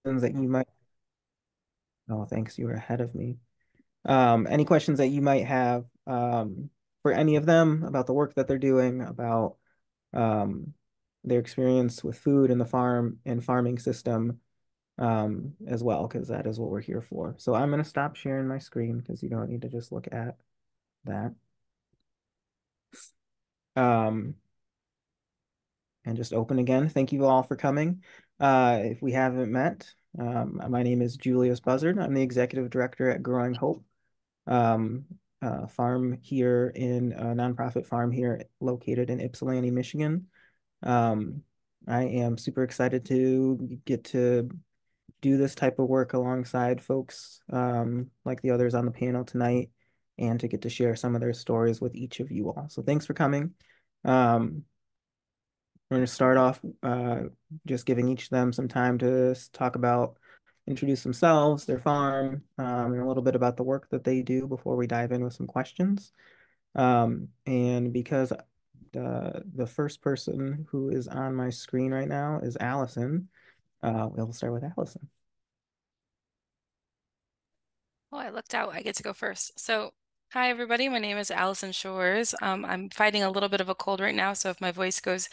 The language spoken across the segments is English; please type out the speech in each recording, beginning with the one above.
that you might, oh, thanks, you were ahead of me. Any questions that you might have for any of them about the work that they're doing, about um, their experience with food and the farm and farming system as well, because that is what we're here for. So I'm going to stop sharing my screen because you don't need to just look at that. Um, and just open again. Thank you all for coming. If we haven't met, my name is Julius Buzzard. I'm the executive director at Growing Hope, um, farm here in a nonprofit farm here located in Ypsilanti, Michigan. Um, I am super excited to get to do this type of work alongside folks like the others on the panel tonight and to get to share some of their stories with each of you all. So thanks for coming. We're going to start off just giving each of them some time to talk about, introduce themselves, their farm, and a little bit about the work that they do before we dive in with some questions. And because the first person who is on my screen right now is Allison, we'll start with Allison. Oh, I looked out. I get to go first. So, hi everybody. My name is Allison Shores. I'm fighting a little bit of a cold right now, so if my voice goes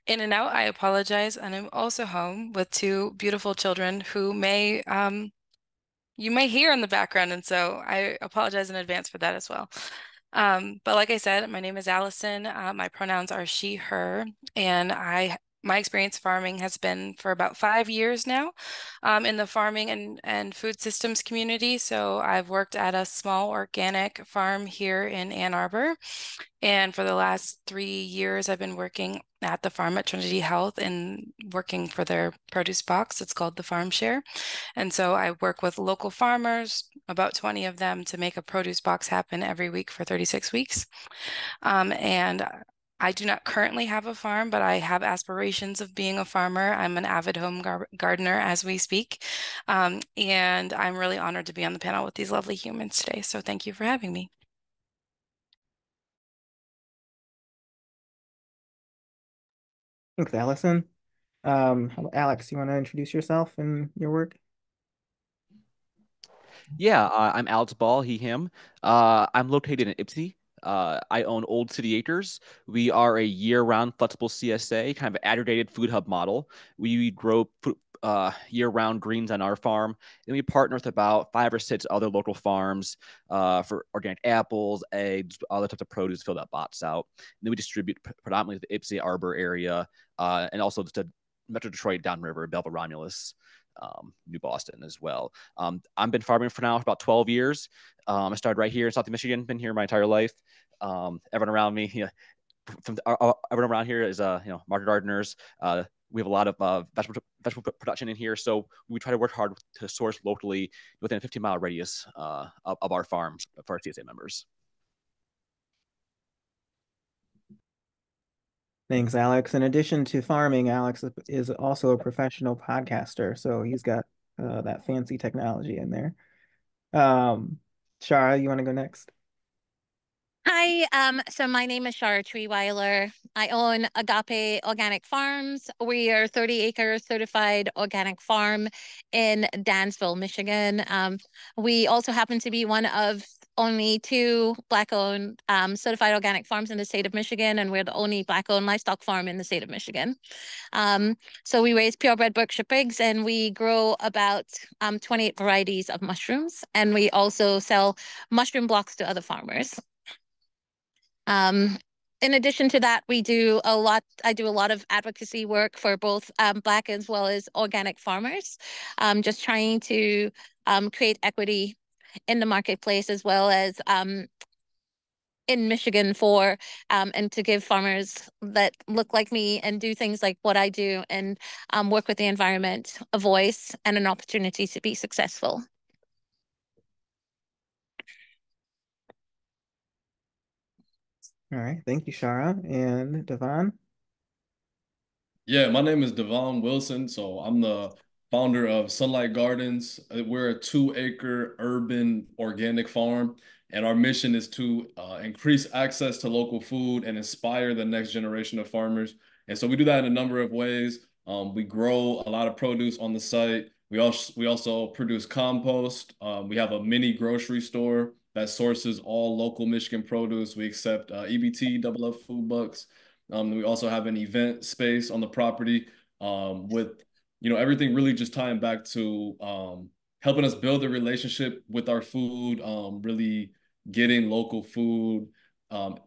in and out, I apologize. And I'm also home with two beautiful children who you may hear in the background, and so I apologize in advance for that as well. But like I said, my name is Allison. My pronouns are she, her, and my experience farming has been for about 5 years now, in the farming and food systems community. So I've worked at a small organic farm here in Ann Arbor. And for the last 3 years, I've been working at the farm at Trinity Health and working for their produce box. It's called the Farm Share. And so I work with local farmers, about 20 of them, to make a produce box happen every week for 36 weeks. And I do not currently have a farm, but I have aspirations of being a farmer. I'm an avid home gardener as we speak. And I'm really honored to be on the panel with these lovely humans today. So thank you for having me. Thanks, Allison. Alex, you want to introduce yourself and your work? Yeah, I'm Alex Ball, he, him. I'm located in Ypsi. I own Old City Acres. We are a year-round flexible CSA, kind of aggregated food hub model. We grow year-round greens on our farm, and we partner with about 5 or 6 other local farms for organic apples, eggs, other types of produce, fill that box out. And then we distribute predominantly the Ypsi Arbor area, and also to Metro Detroit, downriver, Belva Romulus, New Boston as well. I've been farming for now for about 12 years. I started right here in South Michigan, been here my entire life. Everyone around me, everyone around here is, market gardeners. We have a lot of vegetable production in here, so we try to work hard to source locally within a 15-mile radius of our farm for our CSA members. Thanks, Alex. In addition to farming, Alex is also a professional podcaster, so he's got that fancy technology in there. Shara, you want to go next? Hi, so my name is Shara Treeweiler. I own Agape Organic Farms. We are 30-acre certified organic farm in Dansville, Michigan. We also happen to be one of only two Black-owned certified organic farms in the state of Michigan, and we're the only Black-owned livestock farm in the state of Michigan. So we raise purebred Berkshire pigs, and we grow about 28 varieties of mushrooms, and we also sell mushroom blocks to other farmers. In addition to that, I do a lot of advocacy work for both Black as well as organic farmers, just trying to create equity in the marketplace as well as in Michigan and to give farmers that look like me and do things like what I do and work with the environment a voice and an opportunity to be successful. All right, thank you, Shara. And Devon? Yeah, my name is Devon Wilson. So I'm the founder of Sunlight Gardens. We're a 2-acre urban organic farm, and our mission is to increase access to local food and inspire the next generation of farmers. And so we do that in a number of ways. We grow a lot of produce on the site. We also produce compost. We have a mini grocery store that sources all local Michigan produce. We accept EBT, Double F food bucks. We also have an event space on the property with everything really just tying back to helping us build a relationship with our food, really getting local food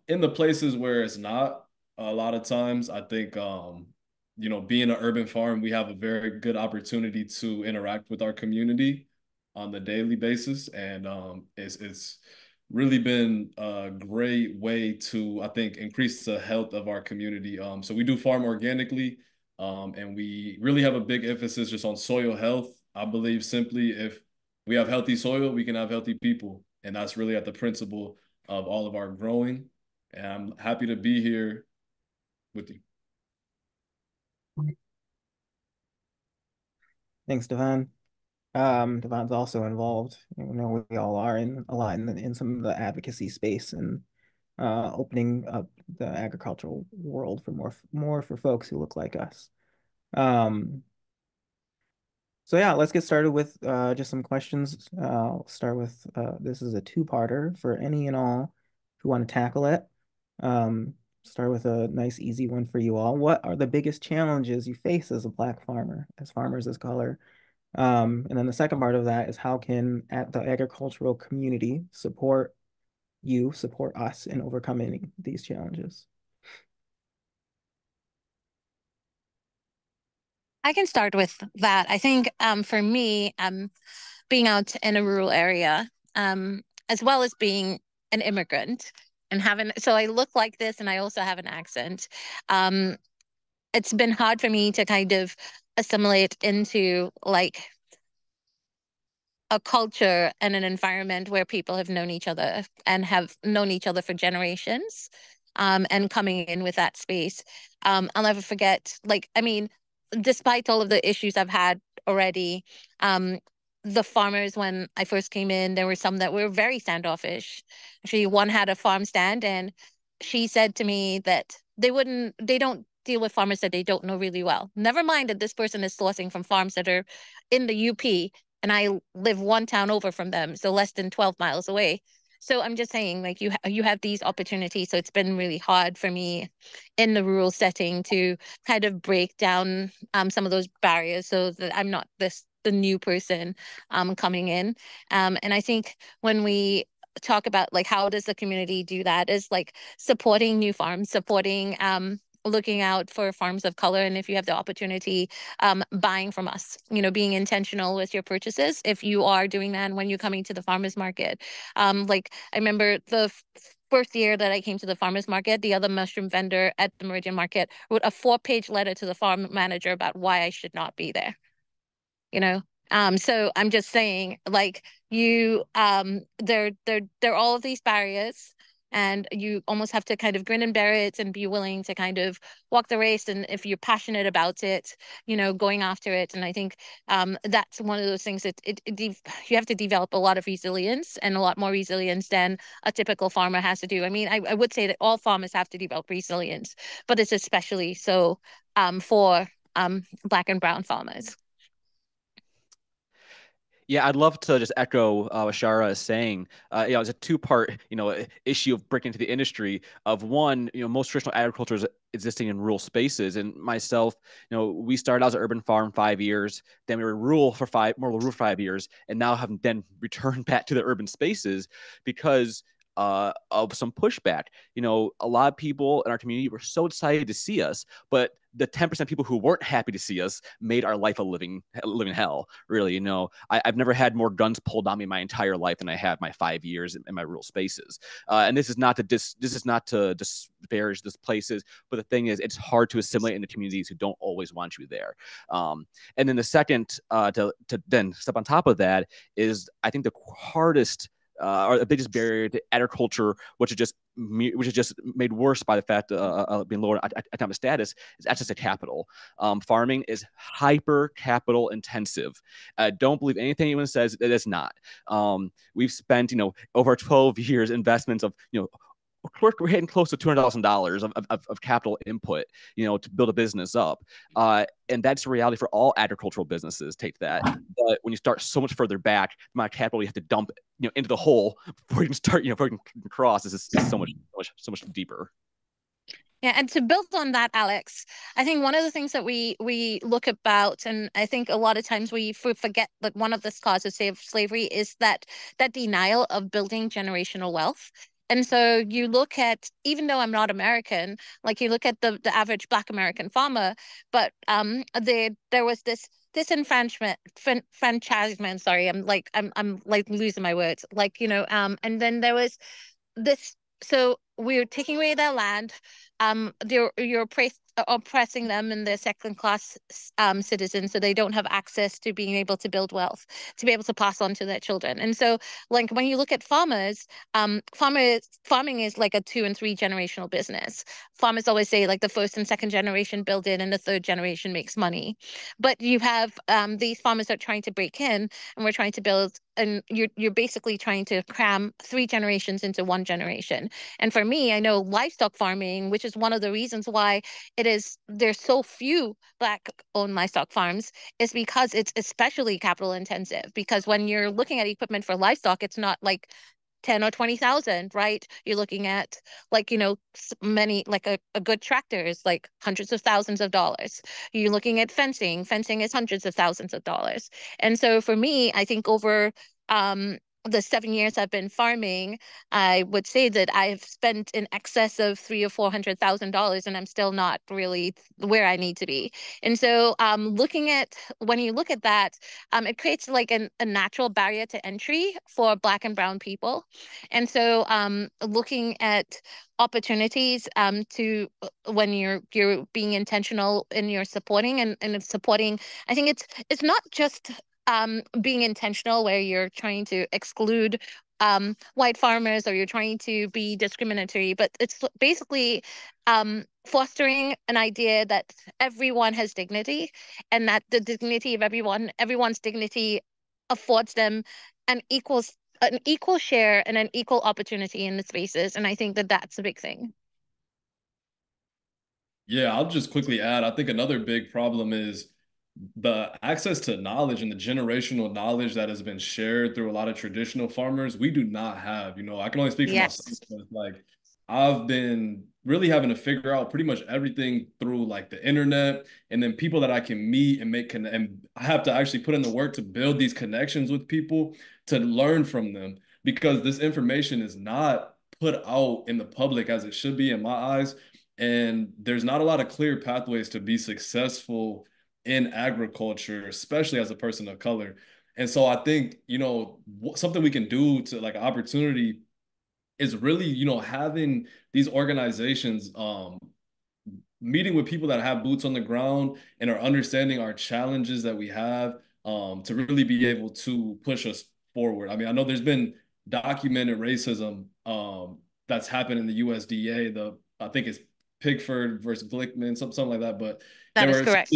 in the places where it's not. A lot of times, I think being an urban farm, we have a very good opportunity to interact with our community on the daily basis, and it's really been a great way to, I think, increase the health of our community. So we do farm organically, and we really have a big emphasis just on soil health. I believe simply if we have healthy soil, we can have healthy people, and that's really at the principle of all of our growing. And I'm happy to be here with you. Thanks, Devon. Devon's also involved. We all are in a lot in some of the advocacy space and opening up the agricultural world for more for folks who look like us. So yeah, let's get started with just some questions. I'll start with this is a two-parter for any and all who want to tackle it. Start with a nice, easy one for you all. What are the biggest challenges you face as a Black farmer, as farmers of color? And then the second part of that is how can the agricultural community support us in overcoming these challenges? I can start with that. I think for me, being out in a rural area, as well as being an immigrant and so I look like this and I also have an accent. It's been hard for me to kind of assimilate into like a culture and an environment where people have known each other and have known each other for generations. And coming in with that space. I'll never forget, like, I mean, despite all of the issues I've had already, the farmers, when I first came in, there were some that were very standoffish. Actually, one had a farm stand, and she said to me that they don't deal with farmers that they don't know really well. Never mind that this person is sourcing from farms that are in the UP, and I live one town over from them, so less than 12 miles away. So I'm just saying, like you have these opportunities. So it's been really hard for me in the rural setting to kind of break down some of those barriers, so that I'm not the new person coming in. And I think when we talk about like how does the community do that, is like supporting new farms, supporting looking out for farms of color, and if you have the opportunity, buying from us, being intentional with your purchases if you are doing that when you're coming to the farmers market. Like I remember the first year that I came to the farmers market, the other mushroom vendor at the Meridian Market wrote a 4-page letter to the farm manager about why I should not be there. you know so I'm just saying, like, there are all of these barriers, and you almost have to kind of grin and bear it and be willing to kind of walk the race, and if you're passionate about it, going after it. And I think that's one of those things that you have to develop a lot of resilience, and a lot more resilience than a typical farmer has to do. I mean, I would say that all farmers have to develop resilience, but it's especially so for Black and brown farmers. Yeah, I'd love to just echo what Shara is saying. It's a two-part, issue of breaking into the industry. Of one, most traditional agriculture is existing in rural spaces, and myself, we started out as an urban farm 5 years, then we were rural for more rural 5 years, and now have then returned back to the urban spaces because of some pushback. A lot of people in our community were so excited to see us, but the 10% people who weren't happy to see us made our life a living hell. Really, I've never had more guns pulled on me my entire life than I have my 5 years in my rural spaces. And this is not to disparage these places, but the thing is, it's hard to assimilate into communities who don't always want you there. And then the second, to then step on top of that, is I think the hardest or the biggest barrier to agriculture, which is just made worse by the fact of being lower economic status, is access to capital. Farming is hyper capital intensive. Don't believe anything anyone says. It is not. We've spent, over 12 years investments of, we're hitting close to $200,000 of capital input, to build a business up. And that's the reality for all agricultural businesses. Take that. But when you start so much further back, the amount of capital you have to dump, into the hole before you can start, before you can cross is so much deeper. Yeah, and to build on that, Alex, I think one of the things that we look about, and I think a lot of times we forget that one of the scars of slavery is that denial of building generational wealth. And so you look at, even though I'm not American, like you look at the average Black American farmer, but there was this disenfranchisement. Sorry, I'm like losing my words. And then there was this. So we're taking away their land. You're oppressing them, and they're second class citizens, so they don't have access to being able to build wealth, to be able to pass on to their children. And so, like when you look at farmers, farming is like a 2 and 3 generational business. Farmers always say like the first and second generation build it, and the third generation makes money. But you have these farmers that are trying to break in, and we're trying to build, and you're basically trying to cram 3 generations into 1 generation. And for me, I know livestock farming, which is one of the reasons why there's so few Black owned livestock farms, is because it's especially capital intensive. Because when you're looking at equipment for livestock, it's not like 10 or 20,000, right? You're looking at like, many, like a good tractor is like hundreds of thousands of dollars. You're looking at fencing. Fencing is hundreds of thousands of dollars. And so for me, I think over the 7 years I've been farming, I would say that I've spent in excess of $300,000 or $400,000, and I'm still not really where I need to be. And so, when you look at that, it creates like a natural barrier to entry for Black and brown people. And so, looking at opportunities to when you're being intentional in your supporting and supporting, I think it's not just being intentional where you're trying to exclude white farmers, or you're trying to be discriminatory, but it's basically fostering an idea that everyone has dignity, and that the dignity of everyone's dignity affords them an equal share and an equal opportunity in the spaces. And I think that that's a big thing. Yeah, I'll just quickly add, I think another big problem is the access to knowledge and the generational knowledge that has been shared through a lot of traditional farmers. We do not have. I can only speak for myself, Yes. but like I've been really having to figure out pretty much everything through like the internet, and then people that I can meet and and I have to actually put in the work to build these connections with people to learn from them, because this information is not put out in the public as it should be in my eyes. And there's not a lot of clear pathways to be successful in agriculture, especially as a person of color. And so I think, something we can do to like opportunity is really, having these organizations, meeting with people that have boots on the ground and are understanding our challenges that we have, to really be able to push us forward. I mean, I know there's been documented racism that's happened in the USDA. I think it's Pigford versus Glickman, something like that. But That is correct.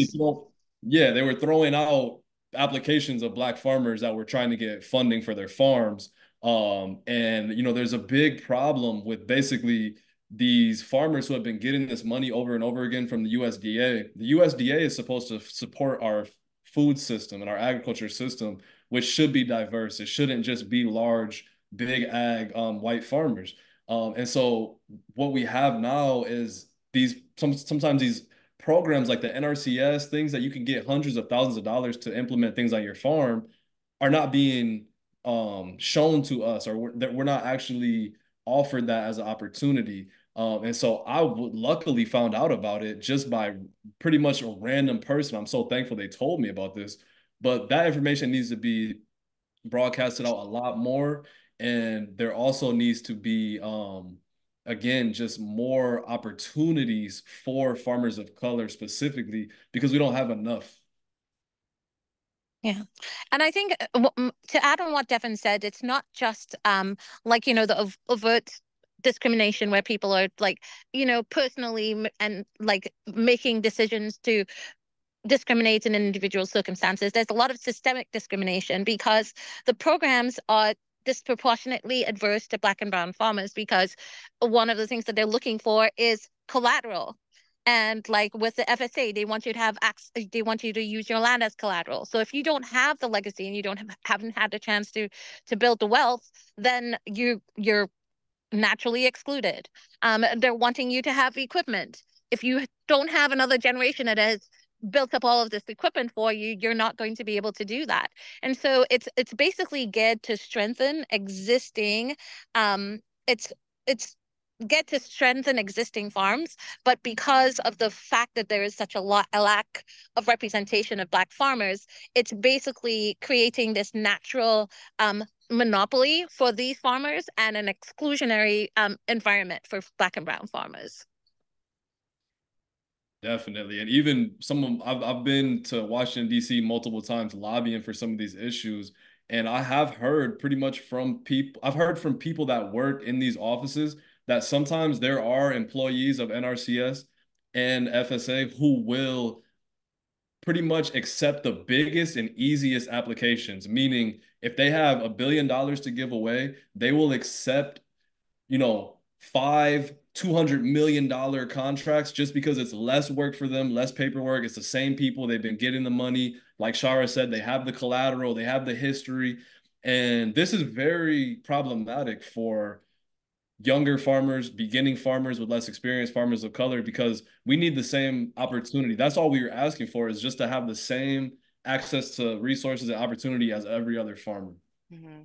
they were throwing out applications of Black farmers that were trying to get funding for their farms. And there's a big problem with basically these farmers who have been getting this money over and over again from the USDA. The USDA is supposed to support our food system and our agriculture system, which should be diverse. It shouldn't just be large, big ag, white farmers. And so what we have now is sometimes these programs like the NRCS, things that you can get hundreds of thousands of dollars to implement things on your farm, are not being shown to us, or we're not actually offered that as an opportunity. And so I luckily found out about it just by pretty much a random person. I'm so thankful they told me about this, but that information needs to be broadcasted out a lot more. And there also needs to be, again, just more opportunities for farmers of color specifically, because we don't have enough. Yeah. And I think to add on what Devin said, it's not just like, the overt discrimination where people are like, personally and like making decisions to discriminate in individual circumstances. There's a lot of systemic discrimination because the programs are disproportionately adverse to Black and brown farmers, because one of the things that they're looking for is collateral. And like with the FSA, they want you to have they want you to use your land as collateral. So if you don't have the legacy and you haven't had the chance to build the wealth, then you're naturally excluded. They're wanting you to have equipment. If you don't have another generation that has built up all of this equipment for you, you're not going to be able to do that. And so it's basically geared to strengthen existing. It's it's get to strengthen existing farms, but because of the fact that there is such a lack of representation of Black farmers, it's basically creating this natural monopoly for these farmers and an exclusionary environment for Black and brown farmers. Definitely. And even I've been to Washington, D.C. multiple times lobbying for some of these issues. And I have heard pretty much from people, I've heard from people that work in these offices that sometimes there are employees of NRCS and FSA who will pretty much accept the biggest and easiest applications, meaning if they have $1 billion to give away, they will accept, five $200 million contracts just because it's less work for them, less paperwork. It's the same people. They've been getting the money. Like Shara said, they have the collateral, they have the history. And this is very problematic for younger farmers, beginning farmers with less experience, farmers of color, because we need the same opportunity. That's all we were asking for, is just to have the same access to resources and opportunity as every other farmer. Mm-hmm.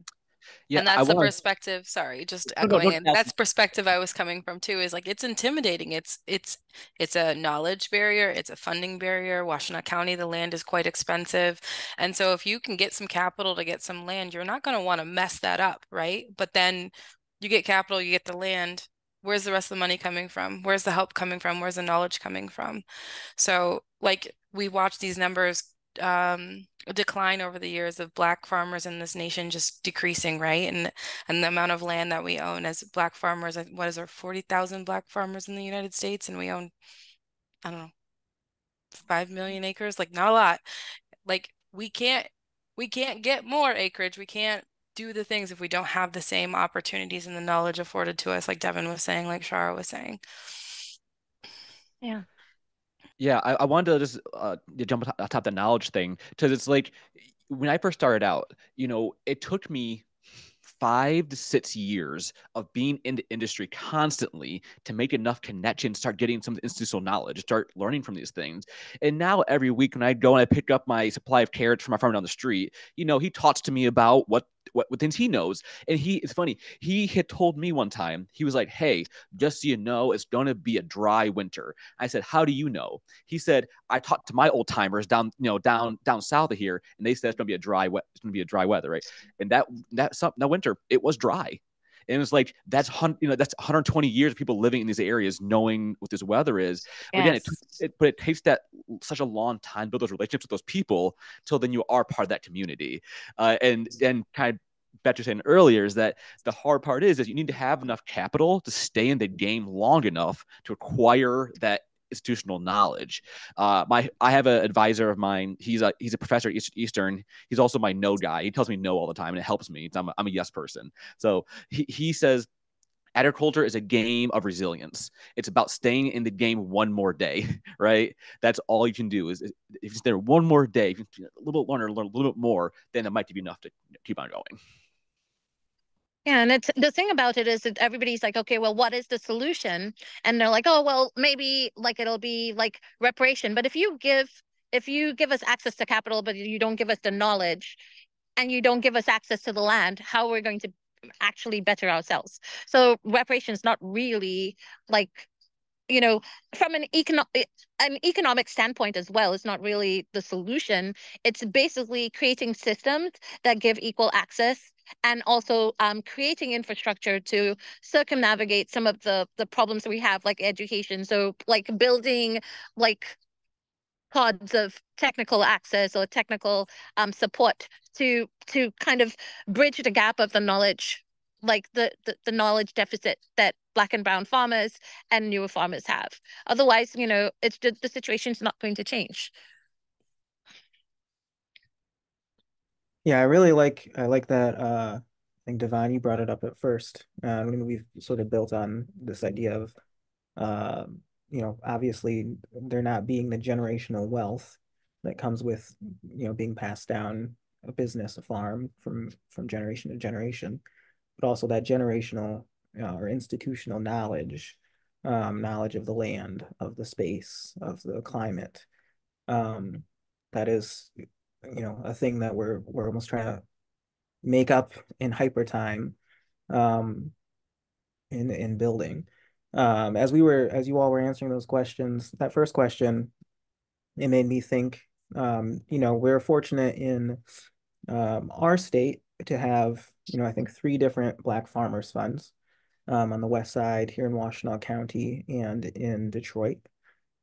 Yeah, and that's the perspective, sorry, just echoing in, that's perspective I was coming from too, is like, it's intimidating. It's a knowledge barrier. It's a funding barrier. Washtenaw County, the land is quite expensive. And so if you can get some capital to get some land, you're not going to want to mess that up, right? But then you get capital, you get the land. Where's the rest of the money coming from? Where's the help coming from? Where's the knowledge coming from? So like, we watch these numbers decline over the years of Black farmers in this nation just decreasing, right? And the amount of land that we own as Black farmers, what is there, 40,000 Black farmers in the United States, and we own, I don't know, 5 million acres, like not a lot. Like we can't get more acreage. We can't do the things if we don't have the same opportunities and the knowledge afforded to us, like Devin was saying, like Shara was saying. Yeah. Yeah, I wanted to just jump on top the knowledge thing, because it's like when I first started out, it took me 5 to 6 years of being in the industry constantly to make enough connections, start getting some institutional knowledge, start learning from these things. And now every week when I go and I pick up my supply of carrots from my farmer down the street, he talks to me about what things he knows. And it's funny, he had told me one time, he was like, hey, just so you know, it's going to be a dry winter. I said, how do you know? He said, I talked to my old timers down south of here, and they said it's going to be a dry weather, right? And that winter, it was dry. And it was like, that's 120 years of people living in these areas knowing what this weather is. But again, but it takes such a long time to build those relationships with those people till then you are part of that community. And kind of back to saying earlier is that the hard part is you need to have enough capital to stay in the game long enough to acquire that institutional knowledge. I have an advisor of mine. He's a professor at Eastern. He's also my no guy. He tells me no all the time, and it helps me. I'm a yes person. So he says agriculture is a game of resilience. It's about staying in the game one more day, right? That's all you can do. Is if you're there one more day, if you a little bit learn a little bit more, then it might be enough to keep on going. Yeah, and it's the thing about it is that everybody's like, okay, well, what is the solution? And they're like, oh, well, maybe like it'll be like reparation. But if you give us access to capital, but you don't give us the knowledge and you don't give us access to the land, how are we going to actually better ourselves? So reparation is not really like, from an economic standpoint as well, it's not really the solution. It's basically creating systems that give equal access, and also creating infrastructure to circumnavigate some of the problems that we have, like education. So like building like pods of technical access or technical support to kind of bridge the gap of the knowledge, like the knowledge deficit that Black and brown farmers and newer farmers have. Otherwise, it's the situation's not going to change. Yeah, I like that think Devon, you brought it up at first. When we've sort of built on this idea of, uh, obviously there not being the generational wealth that comes with, being passed down a business, a farm from generation to generation, but also that generational or institutional knowledge, knowledge of the land, of the space, of the climate. Um, that is, a thing that we're almost trying to make up in hyper time, um, in building. As you all were answering those questions, that first question, it made me think, we're fortunate in our state to have, I think 3 different Black Farmers Funds, on the west side here in Washtenaw County and in Detroit,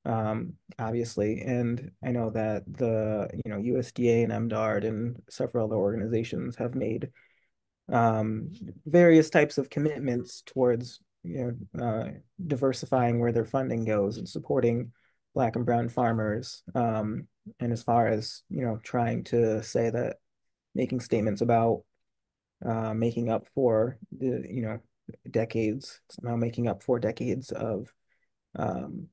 obviously. And I know that the, USDA and MDARD and several other organizations have made various types of commitments towards, diversifying where their funding goes and supporting Black and brown farmers. And as far as, trying to say that, making statements about making up for the, decades, somehow making up for decades of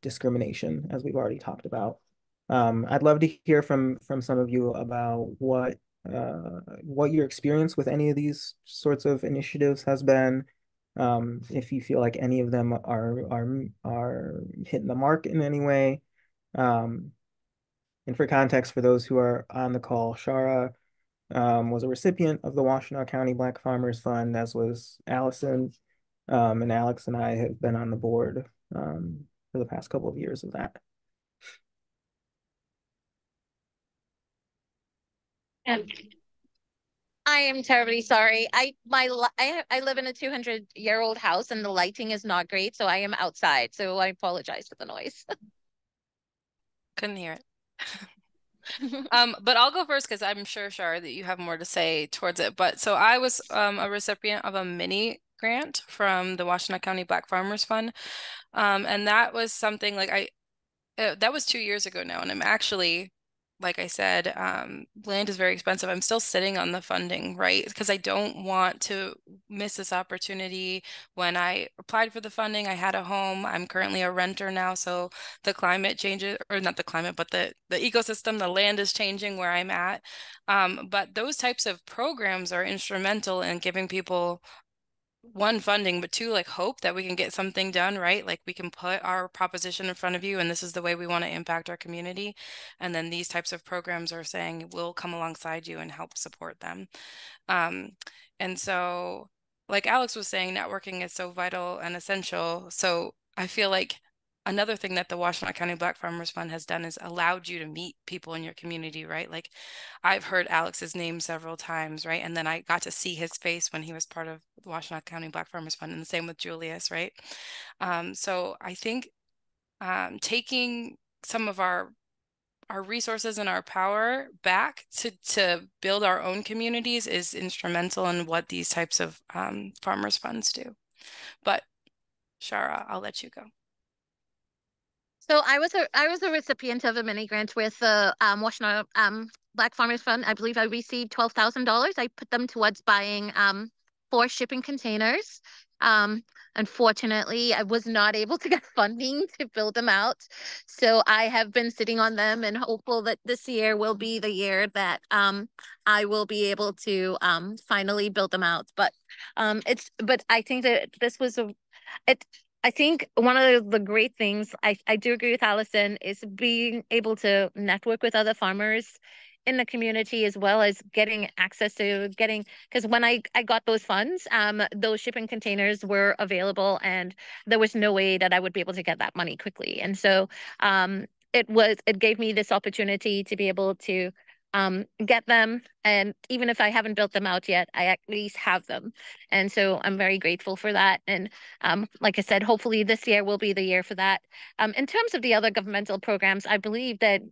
discrimination, as we've already talked about. I'd love to hear from some of you about what your experience with any of these sorts of initiatives has been. If you feel like any of them are hitting the mark in any way. Um, and for context, for those who are on the call, Shara was a recipient of the Washtenaw County Black Farmers Fund, as was Allison. And Alex and I have been on the board for the past couple of years of that. And I am terribly sorry. I live in a 200-year-old house and the lighting is not great, so I am outside. So I apologize for the noise. Couldn't hear it. But I'll go first because I'm sure, Shar, that you have more to say towards it. But so I was a recipient of a mini grant from the Washtenaw County Black Farmers Fund. And that was something like that was 2 years ago now. And I'm actually, like I said, land is very expensive. I'm still sitting on the funding, right? Because I don't want to miss this opportunity. When I applied for the funding, I had a home. I'm currently a renter now, so the climate changes, or not the climate, but the ecosystem, the land is changing where I'm at. But those types of programs are instrumental in giving people, one, funding, but two, like hope that we can get something done, right? Like we can put our proposition in front of you and this is the way we want to impact our community. And then these types of programs are saying we'll come alongside you and help support them. And so, like Alex was saying, networking is so vital and essential. So I feel like another thing that the Washtenaw County Black Farmers Fund has done is allowed you to meet people in your community, right? Like I've heard Alex's name several times, right? And then I got to see his face when he was part of the Washtenaw County Black Farmers Fund, and the same with Julius, right? So I think taking some of our resources and our power back to build our own communities is instrumental in what these types of farmers funds do. But Shara, I'll let you go. So I was a recipient of a mini grant with the Washtenaw Black Farmers Fund. I believe I received $12,000. I put them towards buying 4 shipping containers. Unfortunately, I was not able to get funding to build them out. So I have been sitting on them and hopeful that this year will be the year that I will be able to finally build them out. But but I think that this was it I think one of the great things, I do agree with Allison, is being able to network with other farmers in the community, as well as getting access to because when I got those funds, those shipping containers were available and there was no way that I would be able to get that money quickly. And so it gave me this opportunity to be able to get them. And even if I haven't built them out yet, I at least have them. And so I'm very grateful for that. And like I said, hopefully this year will be the year for that. In terms of the other governmental programs, I believe that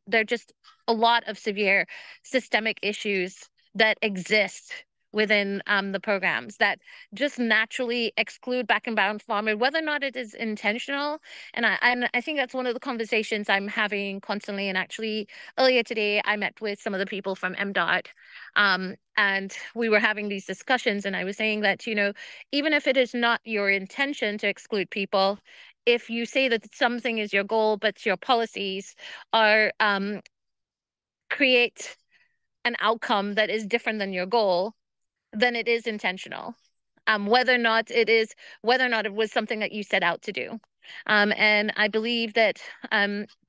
there are just a lot of severe systemic issues that exist within the programs that just naturally exclude black and brown farmers, whether or not it is intentional. And I think that's one of the conversations I'm having constantly. And actually, earlier today, I met with some of the people from MDOT, and we were having these discussions. And I was saying that, even if it is not your intention to exclude people, if you say that something is your goal, but your policies are create an outcome that is different than your goal, then it is intentional. Whether or not it was something that you set out to do. And I believe that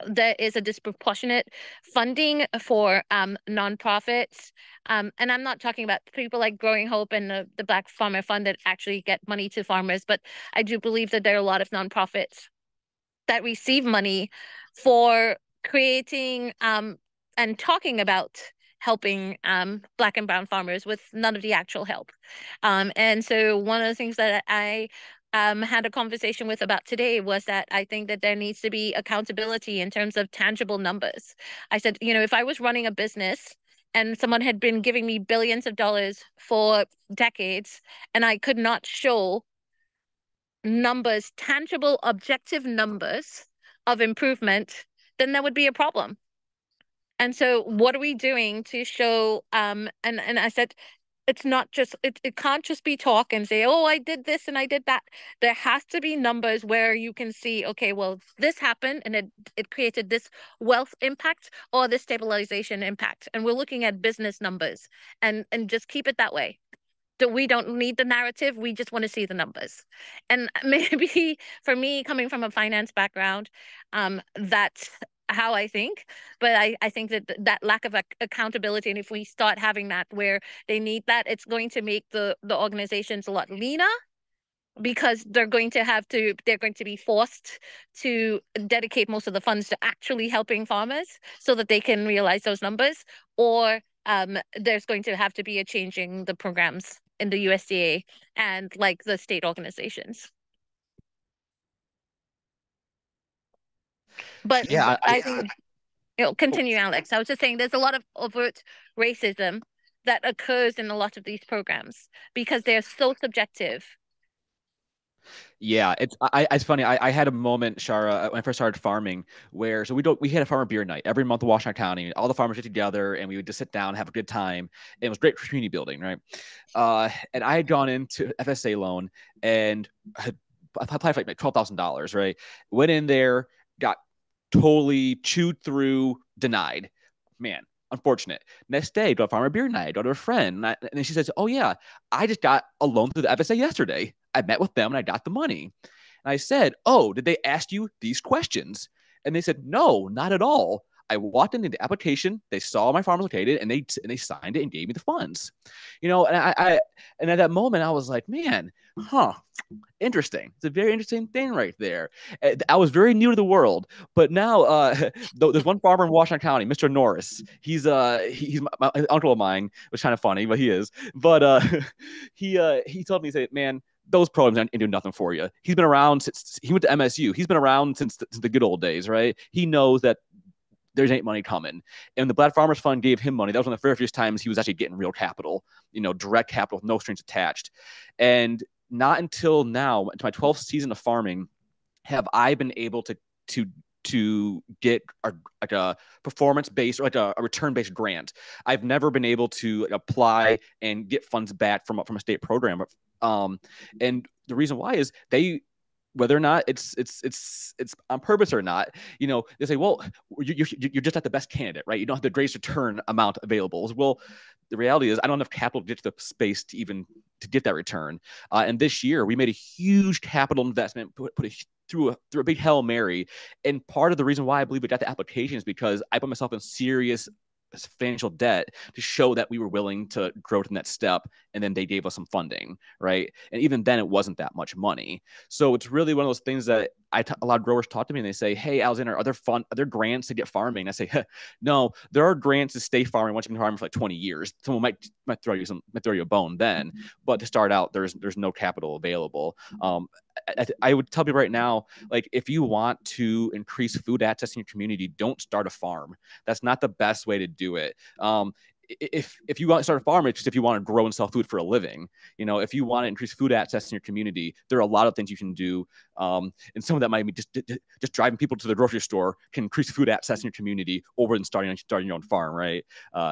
there is a disproportionate funding for nonprofits. And I'm not talking about people like Growing Hope and the Black Farmer Fund that actually get money to farmers, but I do believe that there are a lot of nonprofits that receive money for creating and talking about helping black and brown farmers with none of the actual help. And so one of the things that I had a conversation with about today was that I think that there needs to be accountability in terms of tangible numbers. I said, if I was running a business and someone had been giving me billions of dollars for decades and I could not show numbers, tangible, objective numbers of improvement, then there would be a problem. And so what are we doing to show and I said it's not just it can't just be talk and say, oh, I did this and I did that. There has to be numbers where you can see, okay, well, this happened and it created this wealth impact or this stabilization impact. And we're looking at business numbers and just keep it that way. We don't need the narrative. We just want to see the numbers. And maybe for me, coming from a finance background, that's how I think. But I think that lack of accountability, and if we start having that where they need that, it's going to make the organizations a lot leaner because they're going to be forced to dedicate most of the funds to actually helping farmers so that they can realize those numbers, or there's going to have to be a changing the programs in the USDA and like the state organizations. But Yeah, I think continue, Alex. I was just saying there's a lot of overt racism that occurs in a lot of these programs because they're so subjective. Yeah, it's funny. I had a moment, Shara, when I first started farming, where we had a farmer beer night every month in Washington County. All the farmers get together and we would just sit down and have a good time. And it was great for community building, right? And I had gone into FSA loan and had applied for like $12,000, right? Went in there, got totally chewed through, denied. Man, unfortunate. Next day, go to farmer beer night, go to a friend, and then she says, "Oh yeah, I just got a loan through the FSA yesterday. I met with them and I got the money." And I said, "Oh, did they ask you these questions?" And they said, "No, not at all. I walked into the application, they saw my farm was located, and they signed it and gave me the funds." And and at that moment I was like, man, huh, interesting. It's a very interesting thing right there. I was very new to the world, but now there's one farmer in Washington County, Mr. Norris. He's my uncle of mine, which is kind of funny, but he is. But he told me, he said, "Man, those programs ain't doing nothing for you." He's been around since he went to MSU. He's been around since the good old days, right? He knows that there's ain't money coming. And the Black Farmers Fund gave him money. That was one of the very first times he was actually getting real capital, direct capital with no strings attached. And not until now, to my 12th season of farming, have I been able to get a performance-based or like a return-based grant. I've never been able to apply and get funds back from a state program. And the reason why is whether or not it's on purpose or not, they say, well, you're just not the best candidate, right? You don't have the greatest return amount available. Well, the reality is I don't have enough capital to get to the space to even to get that return. And this year we made a huge capital investment, through a big Hail Mary. And part of the reason why I believe we got the application is because I put myself in serious financial debt to show that we were willing to grow to the next step, and then they gave us some funding, right? And even then it wasn't that much money. So it's really one of those things that a lot of growers talk to me and they say, "Hey, Alexander, are there grants to get farming?" And I say, "No, there are grants to stay farming once you've been farming for like 20 years. Someone might throw you a bone then, but to start out, there's no capital available." I would tell people right now, like, if you want to increase food access in your community, don't start a farm. That's not the best way to do it. if you want to start a farm, it's just if you want to grow and sell food for a living. If you want to increase food access in your community, there are a lot of things you can do. And some of that might be just driving people to the grocery store can increase food access in your community over than starting your own farm, right?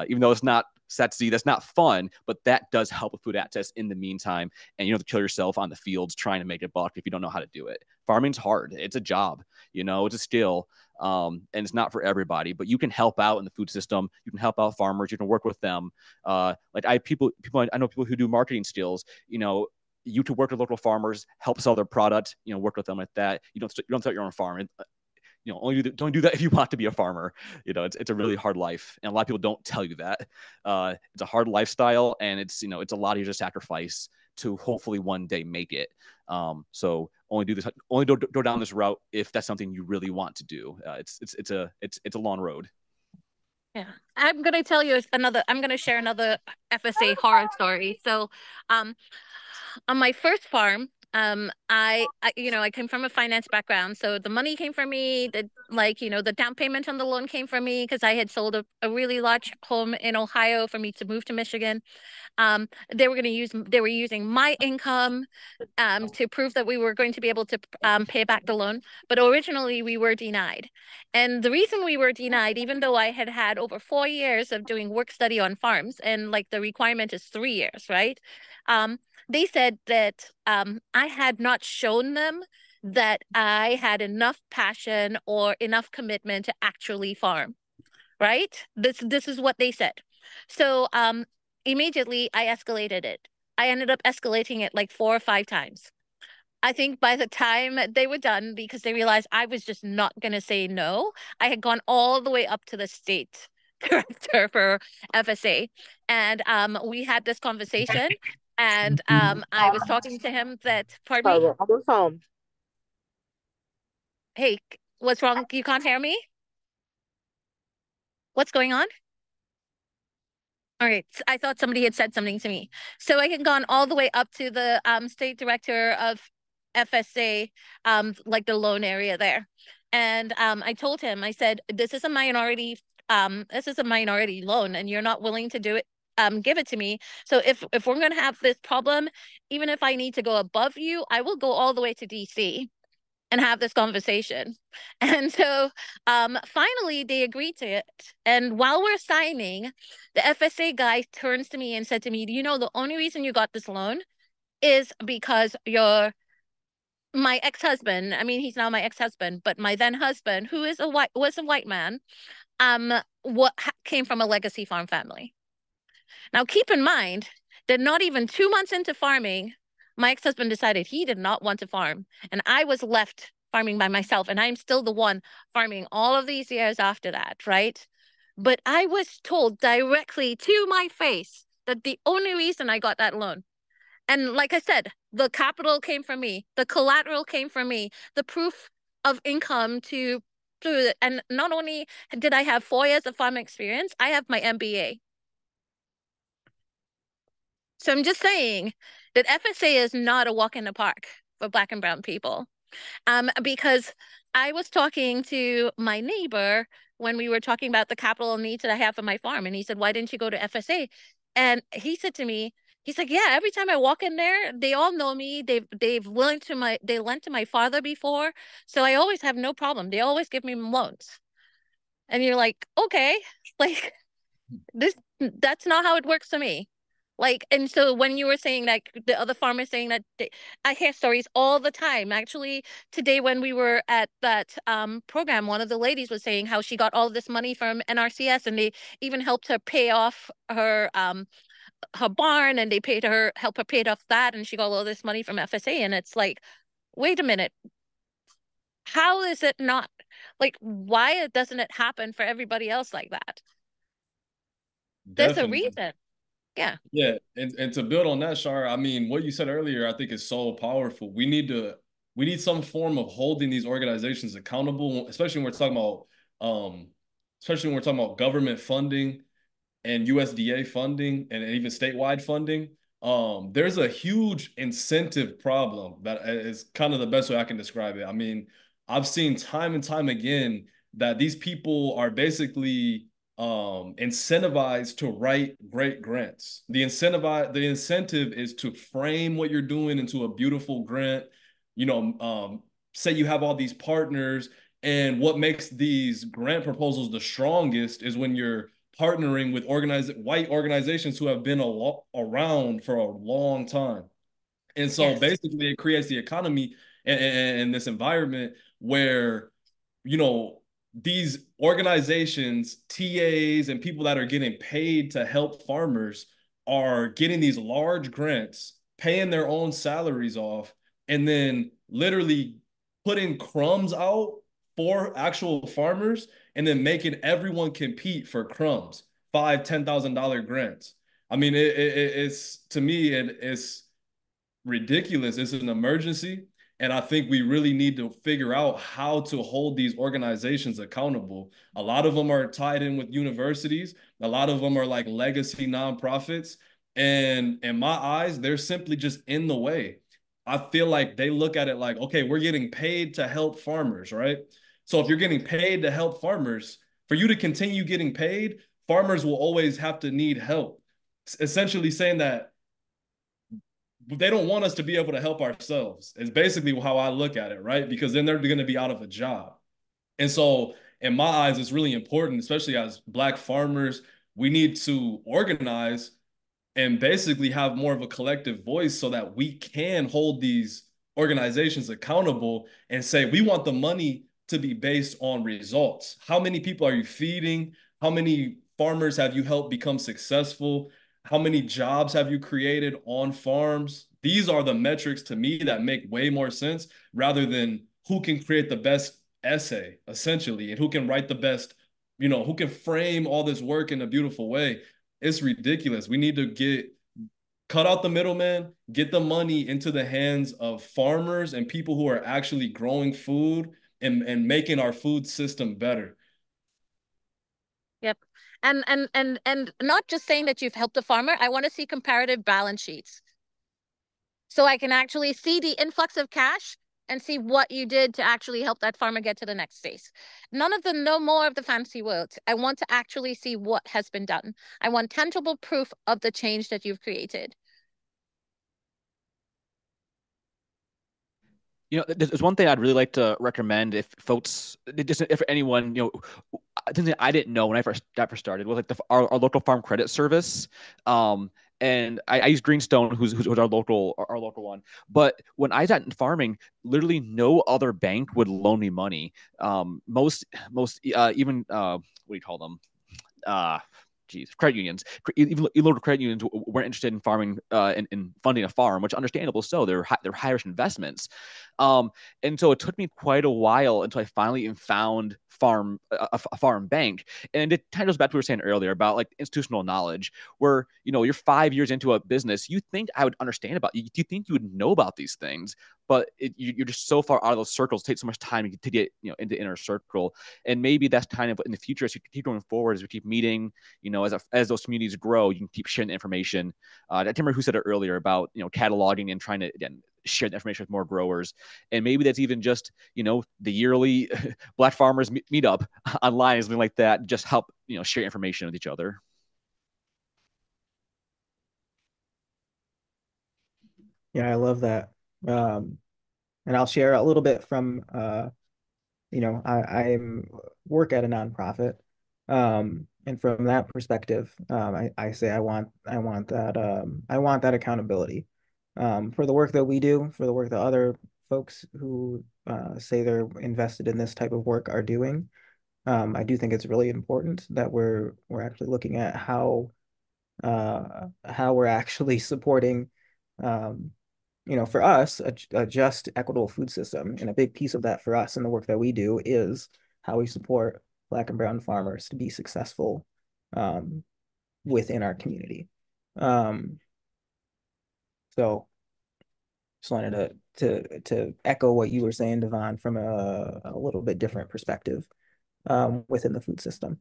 Even though it's not sexy, that's not fun, but that does help with food access in the meantime. And you don't have to kill yourself on the fields trying to make a buck if you don't know how to do it. Farming's hard. It's a job, it's a skill. And it's not for everybody, but you can help out in the food system. You can help out farmers. You can work with them. Like I know people who do marketing skills. You can work with local farmers, help sell their product. Work with them like that. You don't start your own farm. And, only don't do that if you want to be a farmer. It's a really hard life, and a lot of people don't tell you that. It's a hard lifestyle, and it's a lot of your sacrifice to hopefully one day make it. So only go down this route if that's something you really want to do. It's a long road. Yeah, I'm gonna tell you I'm gonna share another FSA horror story. So, on my first farm, I came from a finance background, so the money came from me. The down payment on the loan came from me because I had sold a really large home in Ohio for me to move to Michigan. They were using my income to prove that we were going to be able to pay back the loan. But originally we were denied. And the reason we were denied, even though I had had over 4 years of doing work study on farms, and like the requirement is 3 years, right? They said that I had not shown them that I had enough passion or enough commitment to actually farm, right? This is what they said. So immediately I escalated it. I ended up escalating it like 4 or 5 times. I think by the time they were done, because they realized I was just not going to say no, I had gone all the way up to the state director for FSA. And we had this conversation. And I was talking to him that, pardon me? I was home. Hey, what's wrong? You can't hear me? What's going on? All right. I thought somebody had said something to me. So I had gone all the way up to the state director of FSA, like the loan area there. And I told him, I said, this is a minority loan and you're not willing to do it. Give it to me. So if we're going to have this problem, even if I need to go above you, I will go all the way to DC and have this conversation. And so finally they agreed to it. And while we're signing, the FSA guy turns to me and said to me, the only reason you got this loan is because my ex-husband, I mean, he's now my ex-husband, but my then husband, who was a white man, came from a legacy farm family. Now, keep in mind that not even 2 months into farming, my ex-husband decided he did not want to farm, and I was left farming by myself, and I'm still the one farming all of these years after that, right? But I was told directly to my face that the only reason I got that loan, and like I said, the capital came from me, the collateral came from me, the proof of income to prove it. And not only did I have 4 years of farm experience, I have my MBA. So I'm just saying that FSA is not a walk in the park for Black and brown people. Because I was talking to my neighbor when we were talking about the capital needs that I have for my farm. And he said, why didn't you go to FSA? And he said to me, he's like, yeah, every time I walk in there, they all know me. They lent to my father before. So I always have no problem. They always give me loans. And you're like, okay, like that's not how it works to me. Like, and so when you were saying like the other farmers saying that I hear stories all the time. Actually, today when we were at that program, one of the ladies was saying how she got all this money from NRCS and they even helped her pay off her barn, and they help her pay off that, and she got all this money from FSA. And it's like, wait a minute, how is it not, like, why doesn't it happen for everybody else like that? There's a reason. Yeah. Yeah. And to build on that, Shar, I mean, what you said earlier, I think is so powerful. We need some form of holding these organizations accountable, especially when we're talking about government funding and USDA funding and even statewide funding. There's a huge incentive problem that is kind of the best way I can describe it. I mean, I've seen time and time again that these people are basically incentivized to write great grants. The incentive is to frame what you're doing into a beautiful grant. Say you have all these partners, and what makes these grant proposals the strongest is when you're partnering with white organizations who have been around for a long time. And so Yes. basically it creates the economy and this environment where, you know, these organizations, TAs, and people that are getting paid to help farmers are getting these large grants, paying their own salaries off, and then literally putting crumbs out for actual farmers and then making everyone compete for crumbs, $5,000, $10,000 grants. I mean, it's to me, it's ridiculous. It's an emergency. And I think we really need to figure out how to hold these organizations accountable. A lot of them are tied in with universities. A lot of them are like legacy nonprofits. And in my eyes, they're simply just in the way. I feel like they look at it like, okay, we're getting paid to help farmers, right? So if you're getting paid to help farmers, for you to continue getting paid, farmers will always have to need help. Essentially saying that they don't want us to be able to help ourselves. It's basically how I look at it, right? Because then they're going to be out of a job. And so, in my eyes, it's really important, especially as Black farmers, we need to organize and basically have more of a collective voice so that we can hold these organizations accountable and say, we want the money to be based on results. How many people are you feeding? How many farmers have you helped become successful? How many jobs have you created on farms? These are the metrics to me that make way more sense rather than who can create the best essay, essentially, and who can write the best, who can frame all this work in a beautiful way. It's ridiculous. We need to cut out the middleman, get the money into the hands of farmers and people who are actually growing food and making our food system better. Yep. And not just saying that you've helped a farmer. I want to see comparative balance sheets. So I can actually see the influx of cash and see what you did to actually help that farmer get to the next phase. None of them know more of the fancy words. I want to actually see what has been done. I want tangible proof of the change that you've created. There's one thing I'd really like to recommend if folks, just if anyone, something I didn't know when I first started was like our local farm credit service. And I use Greenstone, who's our local one. But when I got in farming, literally no other bank would loan me money. Most even what do you call them? Credit unions, even local credit unions weren't interested in farming, in funding a farm, which understandable. So they're high risk investments. And so it took me quite a while until I finally found a farm bank. And it kind of goes back to what we were saying earlier about like institutional knowledge, where you're 5 years into a business, you think I would understand about you think you would know about these things, but you're just so far out of those circles. It takes so much time to get into inner circle. And maybe that's kind of in the future as we keep going forward, as we keep meeting, as those communities grow, you can keep sharing the information. I can't remember who said it earlier about cataloging and trying to, again, share the information with more growers. And maybe that's even just the yearly Black farmers meetup online, something like that. Just help share information with each other. Yeah, I love that. And I'll share a little bit from I work at a nonprofit. And from that perspective, I say I want that accountability. For the work that we do, for the work that other folks who say they're invested in this type of work are doing. I do think it's really important that we're actually looking at how we're actually supporting for us, a just equitable food system. And a big piece of that for us in the work that we do is how we support Black and brown farmers to be successful within our community. So just wanted to echo what you were saying, Devon, from a little bit different perspective within the food system.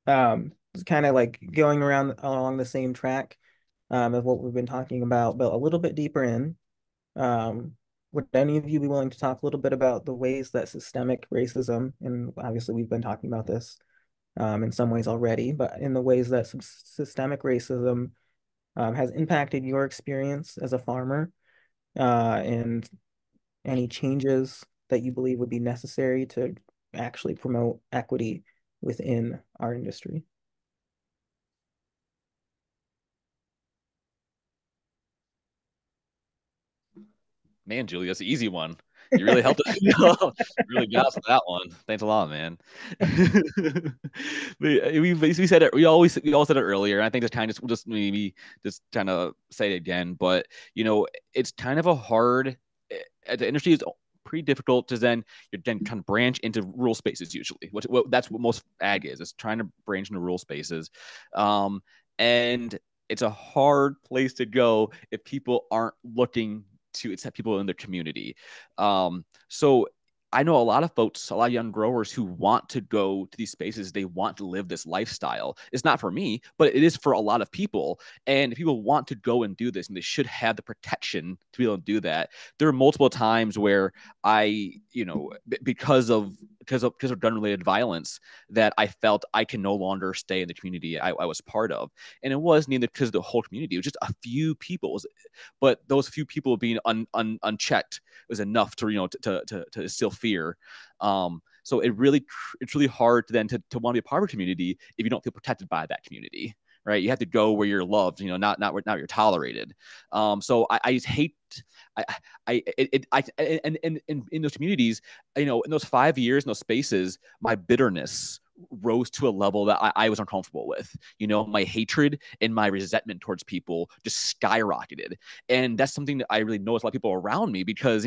It's kind of like going around along the same track of what we've been talking about, but a little bit deeper in. Would any of you be willing to talk a little bit about the ways that systemic racism, and obviously we've been talking about this, in some ways already, but in the ways that systemic racism has impacted your experience as a farmer, and any changes that you believe would be necessary to actually promote equity within our industry. Man, Julie, that's an easy one. You really helped us. You really got us with that one. Thanks a lot, man. we said it. We all said it earlier, and I think this kind of just maybe just trying to say it again. But it's kind of a hard. The industry is pretty difficult to then you're then trying to branch into rural spaces usually. That's what most ag is trying to branch into rural spaces, and it's a hard place to go if people aren't looking to accept people in their community. So I know a lot of folks, a lot of young growers who want to go to these spaces. They want to live this lifestyle. It's not for me, but it is for a lot of people. And if people want to go and do this, and they should have the protection to be able to do that. There are multiple times where I, because of gun-related violence, that I felt I can no longer stay in the community I was part of. And it wasn't even because of the whole community. It was just a few people. But those few people being unchecked was enough to to instill fear. So it's really hard to want to be a part of a community if you don't feel protected by that community, right? You have to go where you're loved, not where you're tolerated. So I just hate. And in those communities, in those 5 years in those spaces, my bitterness rose to a level that I was uncomfortable with. My hatred and my resentment towards people just skyrocketed. And that's something that I really noticed a lot of people around me, because,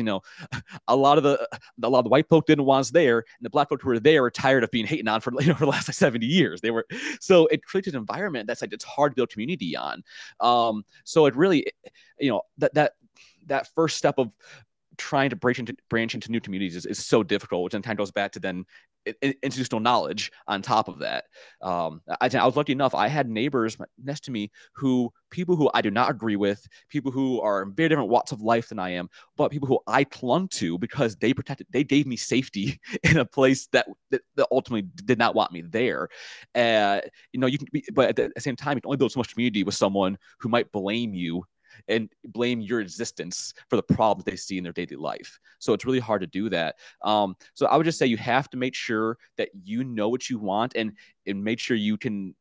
a lot of the white folk didn't want us there, and the black folk who were there were tired of being hated on for the last 70 years. So it created an environment that's it's hard to build community on. So it really, that first step of trying to branch into new communities is so difficult, which then kind of goes back to then institutional knowledge on top of that. I was lucky enough. I had neighbors next to me people who I do not agree with, people who are in very different walks of life than I am, but people who I clung to because they gave me safety in a place that ultimately did not want me there. You can but at the same time, you can only build so much community with someone who might blame you and blame your existence for the problems they see in their daily life. So it's really hard to do that. So I would just say you have to make sure that you know what you want, and make sure you can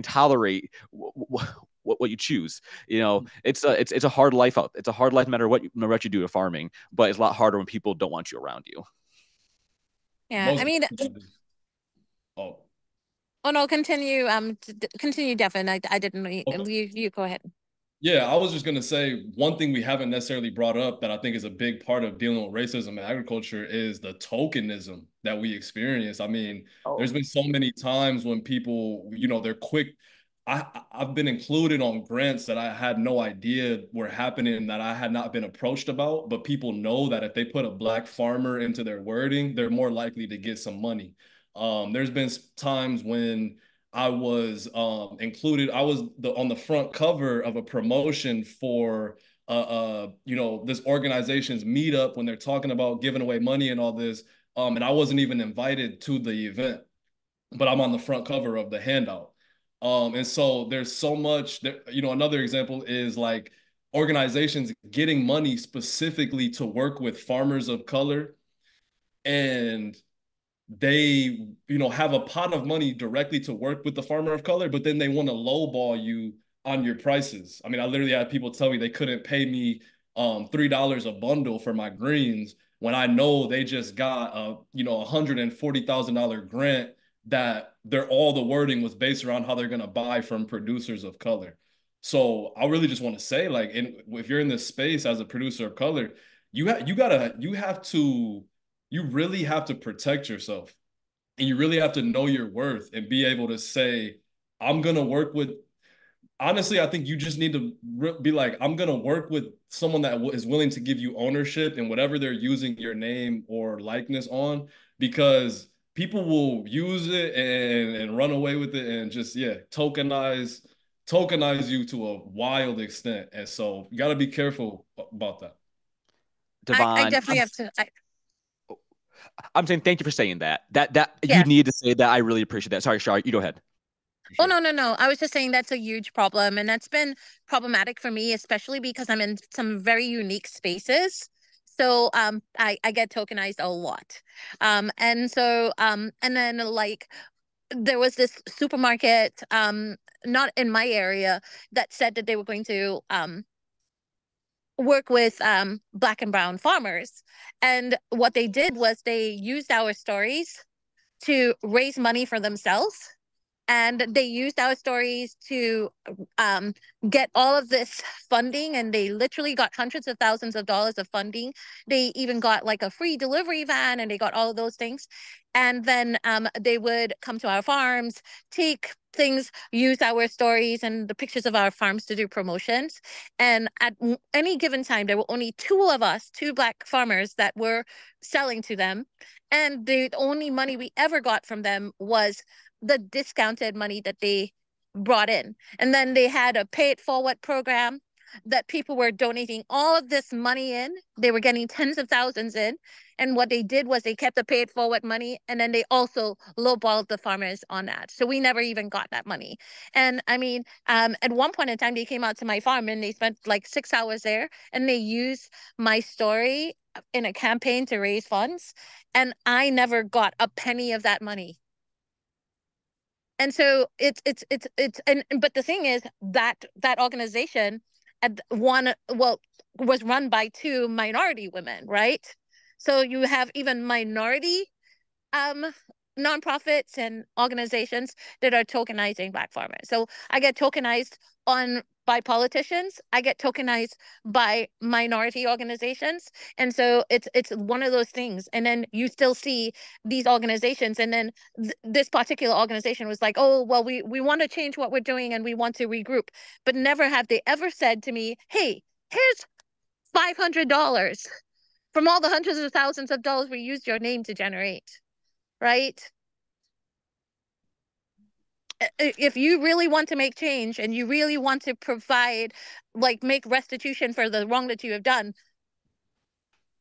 tolerate what you choose. It's a hard life out. It's a hard life no matter what you do to farming, but it's a lot harder when people don't want you around you. Yeah, I mean, oh no, continue. Continue, Devin. I didn't. Okay. You go ahead. Yeah, I was just gonna say one thing we haven't necessarily brought up that I think is a big part of dealing with racism in agriculture is the tokenism that we experience. I mean, there's been so many times when people, they're quick. I've been included on grants that I had no idea were happening, that I had not been approached about, but people know that if they put a black farmer into their wording, they're more likely to get some money. There's been times when I was included. I was on the front cover of a promotion for this organization's meetup when they're talking about giving away money and all this. And I wasn't even invited to the event, but I'm on the front cover of the handout. And so there's so much that, another example is like organizations getting money specifically to work with farmers of color, and they have a pot of money directly to work with the farmer of color, but then they want to lowball you on your prices. I mean, I literally had people tell me they couldn't pay me $3 a bundle for my greens when I know they just got a $140,000 grant that all the wording was based around how they're going to buy from producers of color. So I really just want to say, like, if you're in this space as a producer of color, you really have to protect yourself, and you really have to know your worth and be able to say, I'm going to work with, honestly, I think you just need to be like, I'm going to work with someone that is willing to give you ownership in whatever they're using your name or likeness on, because people will use it and run away with it and just, tokenize you to a wild extent. And so you got to be careful about that. Devon, I definitely have to. I'm saying thank you for saying that. That you Yeah. need to say that. I really appreciate that. Sorry, Shar, you go ahead. Oh, no. I was just saying that's a huge problem. And that's been problematic for me, especially because I'm in some very unique spaces. So I get tokenized a lot. And then like there was this supermarket, not in my area, that said that they were going to work with black and brown farmers. And what they did was they used our stories to raise money for themselves, and they used our stories to um, get all of this funding, and they literally got hundreds of thousands of dollars of funding. They even got like a free delivery van, and they got all of those things. And then they would come to our farms, take things, use our stories and the pictures of our farms to do promotions. And at any given time, there were only two of us, two black farmers, that were selling to them. And the only money we ever got from them was the discounted money that they brought in. And then they had a pay it forward program that people were donating all of this money in. They were getting tens of thousands in. And what they did was they kept the pay it forward money, and then they also lowballed the farmers on that. So we never even got that money. And I mean, at one point in time, they came out to my farm and they spent like 6 hours there, and they used my story in a campaign to raise funds. And I never got a penny of that money. And so it's and but the thing is that that organization at one, well, was run by two minority women, right? So you have even minority um nonprofits and organizations that are tokenizing black farmers. So I get tokenized on by politicians, I get tokenized by minority organizations. And so it's one of those things. And then you still see these organizations, and then this particular organization was like, oh well, we want to change what we're doing and we want to regroup. But never have they ever said to me, hey, here's $500 from all the hundreds of thousands of dollars we used your name to generate, right? If you really want to make change and you really want to provide, like, make restitution for the wrong that you have done,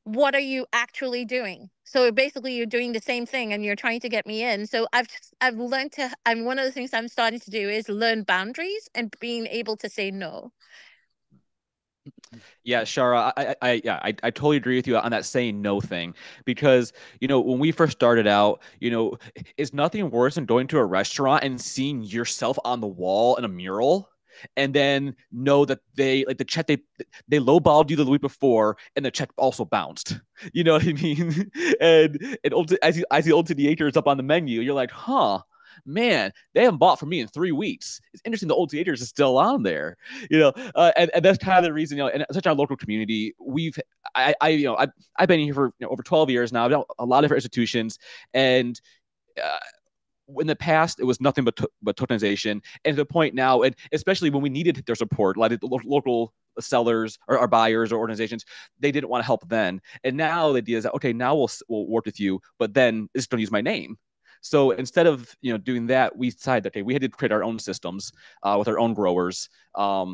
what are you actually doing? So basically you're doing the same thing and you're trying to get me in. So I've learned to, I'm one of the things I'm starting to do is learn boundaries and being able to say no. Yeah, Shara, I totally agree with you on that saying no thing, because when we first started out, it's nothing worse than going to a restaurant and seeing yourself on the wall in a mural, and then know that they like the check they lowballed you the week before and the check also bounced. You know what I mean? And as the old theaters up on the menu, you're like, huh. Man, they haven't bought from me in 3 weeks. It's interesting the old theaters is still on there, and that's kind of the reason, in such our local community, I've been here for over 12 years now. I've done a lot of different institutions, and in the past, it was nothing but tokenization. And to the point now, and especially when we needed their support, like the local sellers or buyers or organizations, they didn't want to help then. And now the idea is that, okay, now we'll work with you, but then it's going to use my name. So instead of doing that, we decided, okay, we had to create our own systems with our own growers, our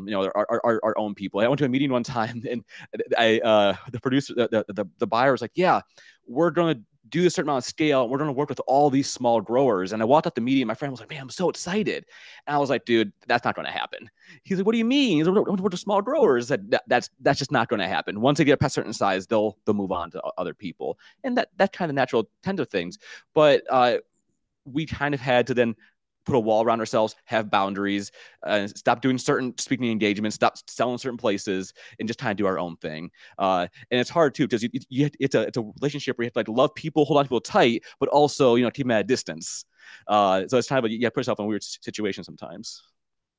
own people. I went to a meeting one time, and the producer, the buyer was like, "Yeah, we're going to do a certain amount of scale, and we're going to work with all these small growers." And I walked out the meeting, my friend was like, "Man, I'm so excited," and I was like, "Dude, that's not going to happen." He's like, "What do you mean?" He's like, "We're just small growers." That's just not going to happen. Once they get past a certain size, they'll move on to other people, and that's kind of natural tend to things, but we kind of had to then put a wall around ourselves, have boundaries, stop doing certain speaking engagements, stop selling certain places, and just kind of do our own thing. And it's hard too, because it's a relationship where you have to love people, hold on to people tight, but also keep them at a distance. So it's kind of you put yourself in a weird situation sometimes.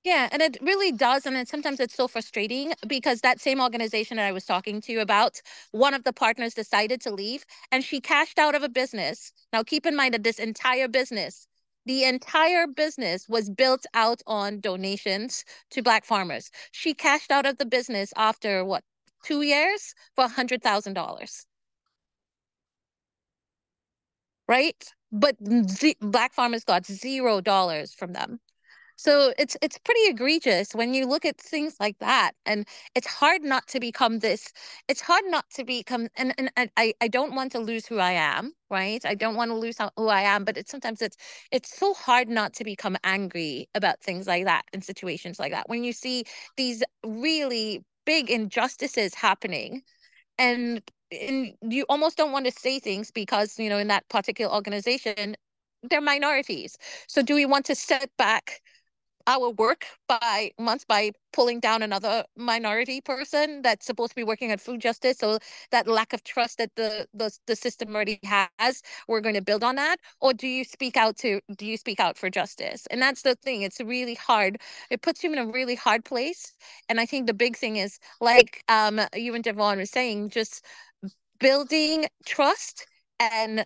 Yeah, and it really does. And sometimes it's so frustrating because that same organization that I was talking to you about, one of the partners decided to leave and she cashed out of a business. Now, keep in mind that the entire business was built out on donations to Black farmers. She cashed out of the business after what, 2 years for $100,000. Right? But Black farmers got $0 from them. So it's pretty egregious when you look at things like that. And it's hard not to become this, it's hard not to become, and I don't want to lose who I am, right? I don't want to lose who I am, but sometimes it's so hard not to become angry about things like that in situations like that. When you see these really big injustices happening, and you almost don't want to say things because, you know, in that particular organization, they're minorities. So do we want to set back our work by months by pulling down another minority person that's supposed to be working on food justice? So that lack of trust that the system already has, we're going to build on that? Or do you speak out for justice? And that's the thing. It's really hard. It puts you in a really hard place. And I think the big thing is, like you and Devon were saying, just building trust, and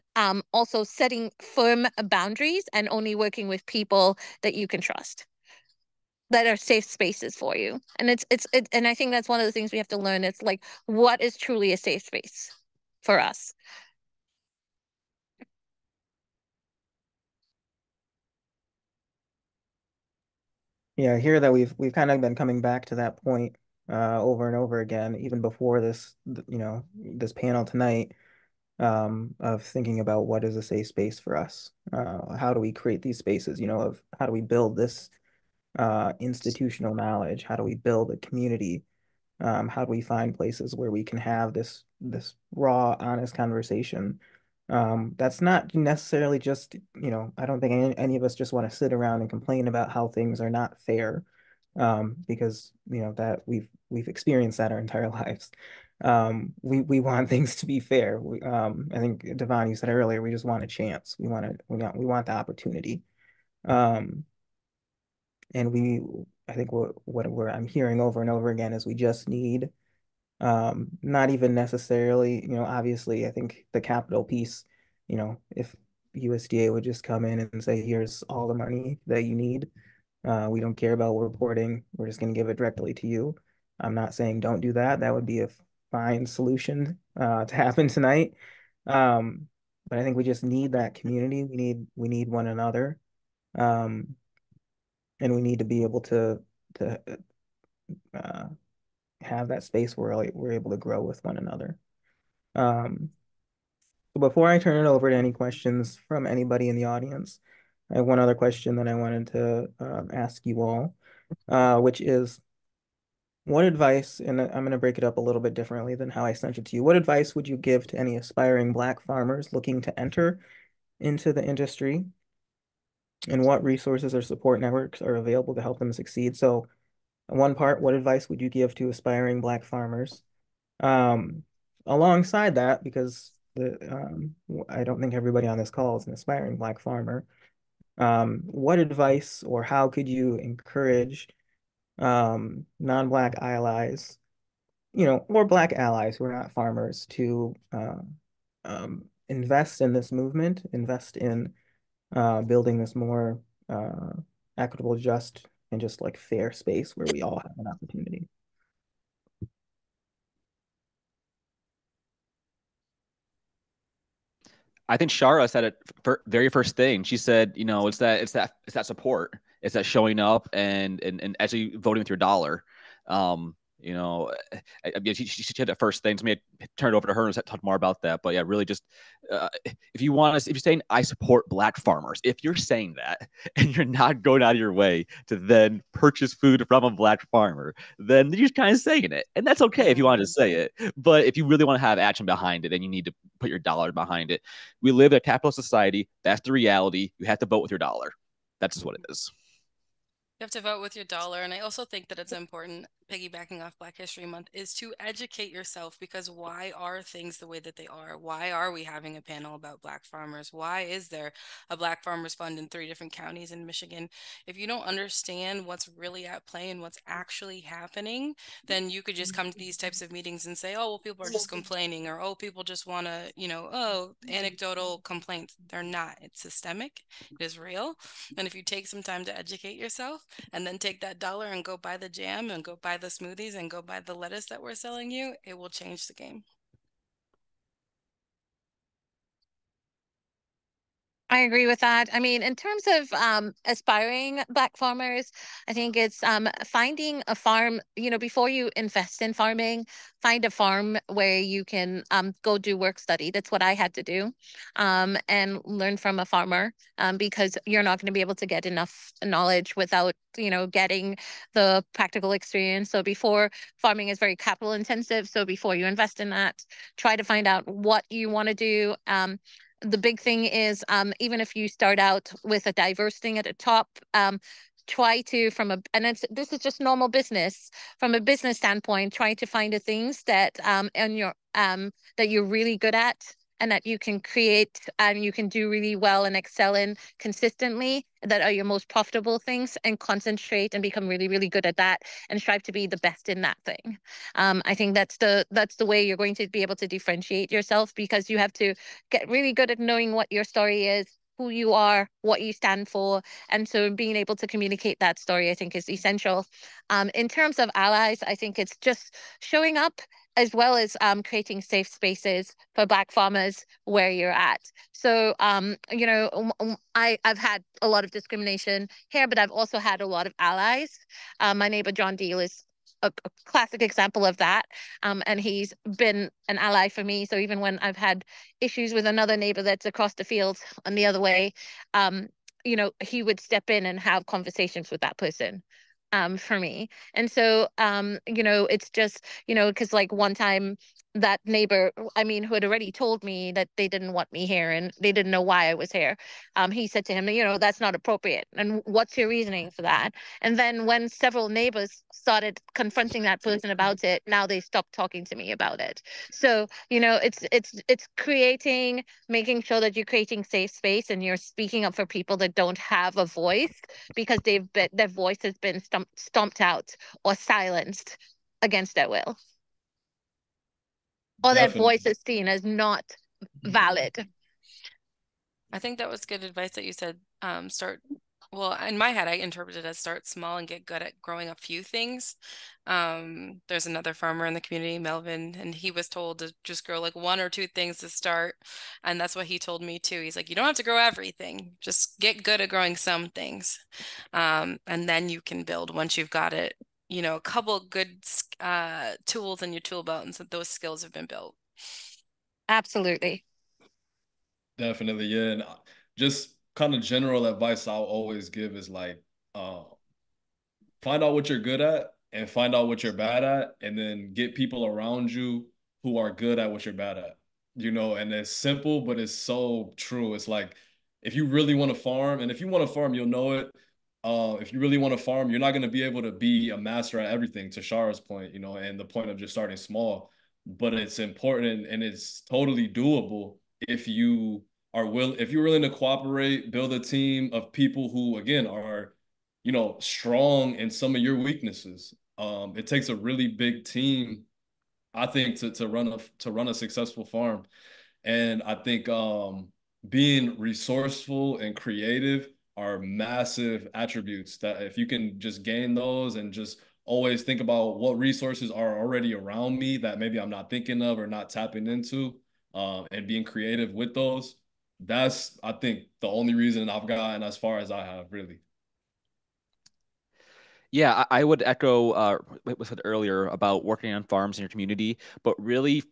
also setting firm boundaries and only working with people that you can trust, that are safe spaces for you. And and I think that's one of the things we have to learn. It's like, what is truly a safe space for us? Yeah, I hear that we've kind of been coming back to that point over and over again, even before this, this panel tonight, of thinking about what is a safe space for us. How do we create these spaces, of how do we build this institutional knowledge? How do we build a community? How do we find places where we can have this raw, honest conversation? That's not necessarily just, I don't think any of us just want to sit around and complain about how things are not fair, because that we've experienced that our entire lives. We want things to be fair. I think Devon, you said earlier, we just want a chance. We want the opportunity. Um, and I think I'm hearing over and over again is we just need, not even necessarily, obviously, I think the capital piece, if USDA would just come in and say, here's all the money that you need. We don't care about reporting. We're just going to give it directly to you. I'm not saying don't do that. That would be a fine solution to happen tonight. But I think we just need that community. We need one another. Um, and we need to be able to uh, have that space where we're able to grow with one another. Um, so before I turn it over to any questions from anybody in the audience, I have one other question that I wanted to ask you all, which is, what advice, and I'm going to break it up a little bit differently than how I sent it to you. What advice would you give to any aspiring Black farmers looking to enter into the industry? And what resources or support networks are available to help them succeed? So, one part, what advice would you give to aspiring Black farmers? Um, Alongside that, because I don't think everybody on this call is an aspiring Black farmer. What advice or how could you encourage non-Black allies, or Black allies who are not farmers to invest in this movement, invest in building this more equitable, just, and just like fair space where we all have an opportunity? I think Shara said it very first thing. She said, it's that support. It's that showing up and actually voting with your dollar. Um, you know, she said that first thing. So maybe I turn it over to her and talk more about that. But yeah, really just if you're saying I support Black farmers, if you're saying that and you're not going out of your way to then purchase food from a Black farmer, then you're just kind of saying it, and that's okay if you wanted to say it. But if you really want to have action behind it, then you need to put your dollar behind it. We live in a capitalist society. That's the reality. You have to vote with your dollar. That's just what it is. You have to vote with your dollar. And I also think that it's important, piggybacking off Black History Month, is to educate yourself, because why are things the way that they are? Why are we having a panel about Black farmers? Why is there a Black Farmers Fund in 3 different counties in Michigan? If you don't understand what's really at play and what's actually happening, then you could just come to these types of meetings and say, oh, well, people are just complaining, or, oh, people just want to, oh, anecdotal complaints. They're not. It's systemic. It is real. And if you take some time to educate yourself, and then take that dollar and go buy the jam and go buy the smoothies and go buy the lettuce that we're selling you, it will change the game. I agree with that. I mean, in terms of aspiring Black farmers, I think it's finding a farm, before you invest in farming, find a farm where you can go do work study. That's what I had to do, and learn from a farmer, because you're not going to be able to get enough knowledge without, getting the practical experience. So before, farming is very capital intensive. So before you invest in that, try to find out what you want to do. The big thing is, even if you start out with a diverse thing at the top, try to, this is just normal business, from a business standpoint, try to find the things that that you're really good at, and that you can create and you can do really well and excel in consistently, that are your most profitable things, and concentrate and become really, really good at that, and strive to be the best in that thing. I think that's the way you're going to be able to differentiate yourself, because you have to get really good at knowing what your story is, who you are, what you stand for. And so being able to communicate that story, I think, is essential. In terms of allies, I think it's just showing up, as well as creating safe spaces for Black farmers where you're at. So, I've had a lot of discrimination here, but I've also had a lot of allies. My neighbor John Deal is a classic example of that. And he's been an ally for me. So even when I've had issues with another neighbor that's across the field on the other way, he would step in and have conversations with that person, for me. And so, it's just, because like one time, that neighbor, I mean, who had already told me that they didn't want me here and they didn't know why I was here, he said to him, that's not appropriate. And what's your reasoning for that? And then when several neighbors started confronting that person about it, now they stopped talking to me about it. So, it's creating, making sure that you're creating safe space and you're speaking up for people that don't have a voice, because their voice has been stomped out or silenced against their will, or their voice Definitely. is seen as not valid. I think that was good advice that you said. Well, in my head, I interpreted it as start small and get good at growing a few things. There's another farmer in the community, Melvin, and he was told to just grow like one or two things to start. And that's what he told me too. He's like, you don't have to grow everything, just get good at growing some things. And then you can build once you've got it, a couple good tools in your tool belt, and so those skills have been built. Absolutely. Definitely, yeah. And just kind of general advice I'll always give is like, uh, find out what you're good at and find out what you're bad at, and then get people around you who are good at what you're bad at. And it's simple, but it's so true. It's like, if you really want to farm, and if you want to farm, you'll know it. If you really want to farm, you're not going to be able to be a master at everything, to Shara's point, and the point of just starting small. But it's important, and it's totally doable if if you're willing to cooperate, build a team of people who, again, are strong in some of your weaknesses. It takes a really big team, I think, to run a successful farm. And I think being resourceful and creative are massive attributes that, if you can just gain those and just always think about what resources are already around me that maybe I'm not thinking of or not tapping into, and being creative with those, that's, I think, the only reason I've gotten as far as I have, really. Yeah, I would echo what was said earlier about working on farms in your community, but really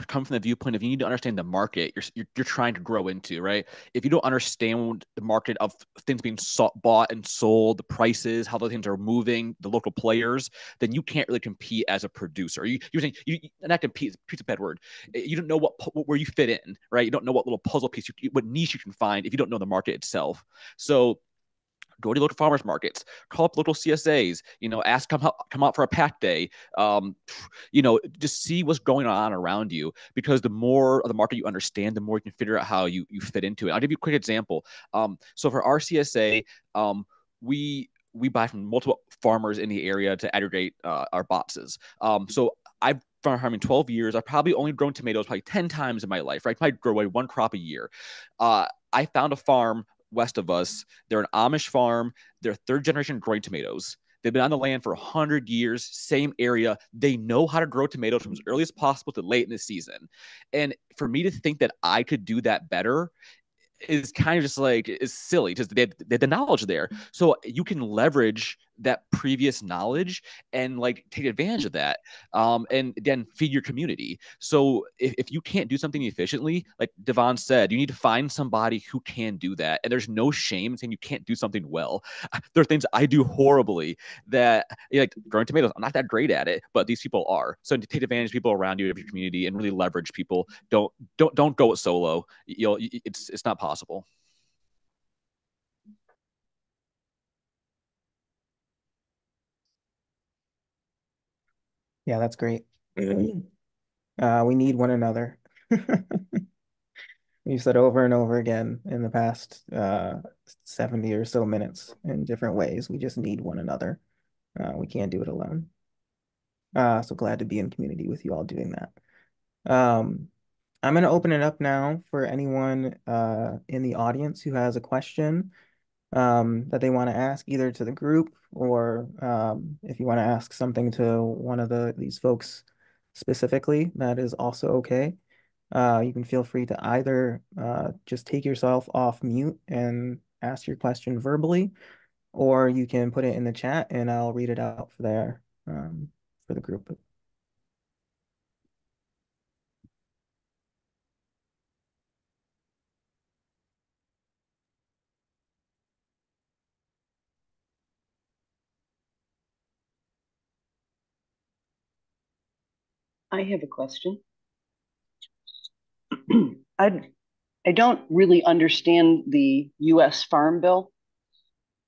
come from the viewpoint of, you need to understand the market you're trying to grow into, right? If you don't understand the market of things being bought and sold, the prices, how those things are moving, the local players, then you can't really compete as a producer. You're saying not compete, is a bad word. You don't know where you fit in, right? You don't know what little puzzle piece, what niche you can find if you don't know the market itself. So go to local farmers markets, call up local CSAs, ask come out for a pack day, just see what's going on around you, because the more of the market you understand, the more you can figure out how you fit into it. I'll give you a quick example. So for our CSA, we buy from multiple farmers in the area to aggregate our boxes. So I've been farming 12 years. I've probably only grown tomatoes probably 10 times in my life, right? I probably grow away one crop a year. I found a farm west of us. They're an Amish farm. They're third generation growing tomatoes. They've been on the land for 100 years, same area. They know how to grow tomatoes from as early as possible to late in the season. And for me to think that I could do that better, is kind of just like is silly because they have the knowledge there. So you can leverage that previous knowledge and like take advantage of that, and then feed your community. So if you can't do something efficiently, like Devon said, you need to find somebody who can do that. And there's no shame in saying you can't do something well. There are things I do horribly that, like growing tomatoes, I'm not that great at it, but these people are. So to take advantage of people around you, of your community, and really leverage people. Don't go it solo. It's not possible. Yeah, that's great. We need one another. We've said over and over again in the past 70 or so minutes in different ways. We just need one another. We can't do it alone. So glad to be in community with you all doing that. I'm going to open it up now for anyone in the audience who has a question that they want to ask either to the group or if you want to ask something to one of these folks specifically, that is also okay. You can feel free to either just take yourself off mute and ask your question verbally, or you can put it in the chat and I'll read it out for the group. I have a question. I I don't really understand the U.S. Farm Bill,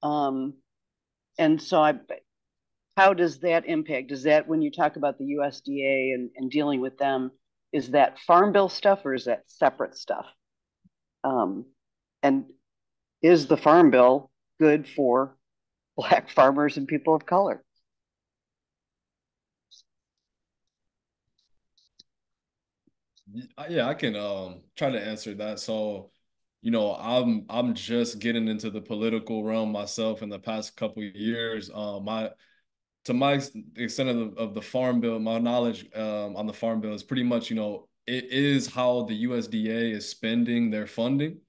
and so how does that impact? Is that when you talk about the USDA and dealing with them, is that Farm Bill stuff or is that separate stuff? And is the Farm Bill good for Black farmers and people of color? Yeah, I can try to answer that. So, I'm just getting into the political realm myself in the past couple of years. My to my extent of the farm bill, my knowledge on the farm bill is pretty much, it is how the USDA is spending their funding.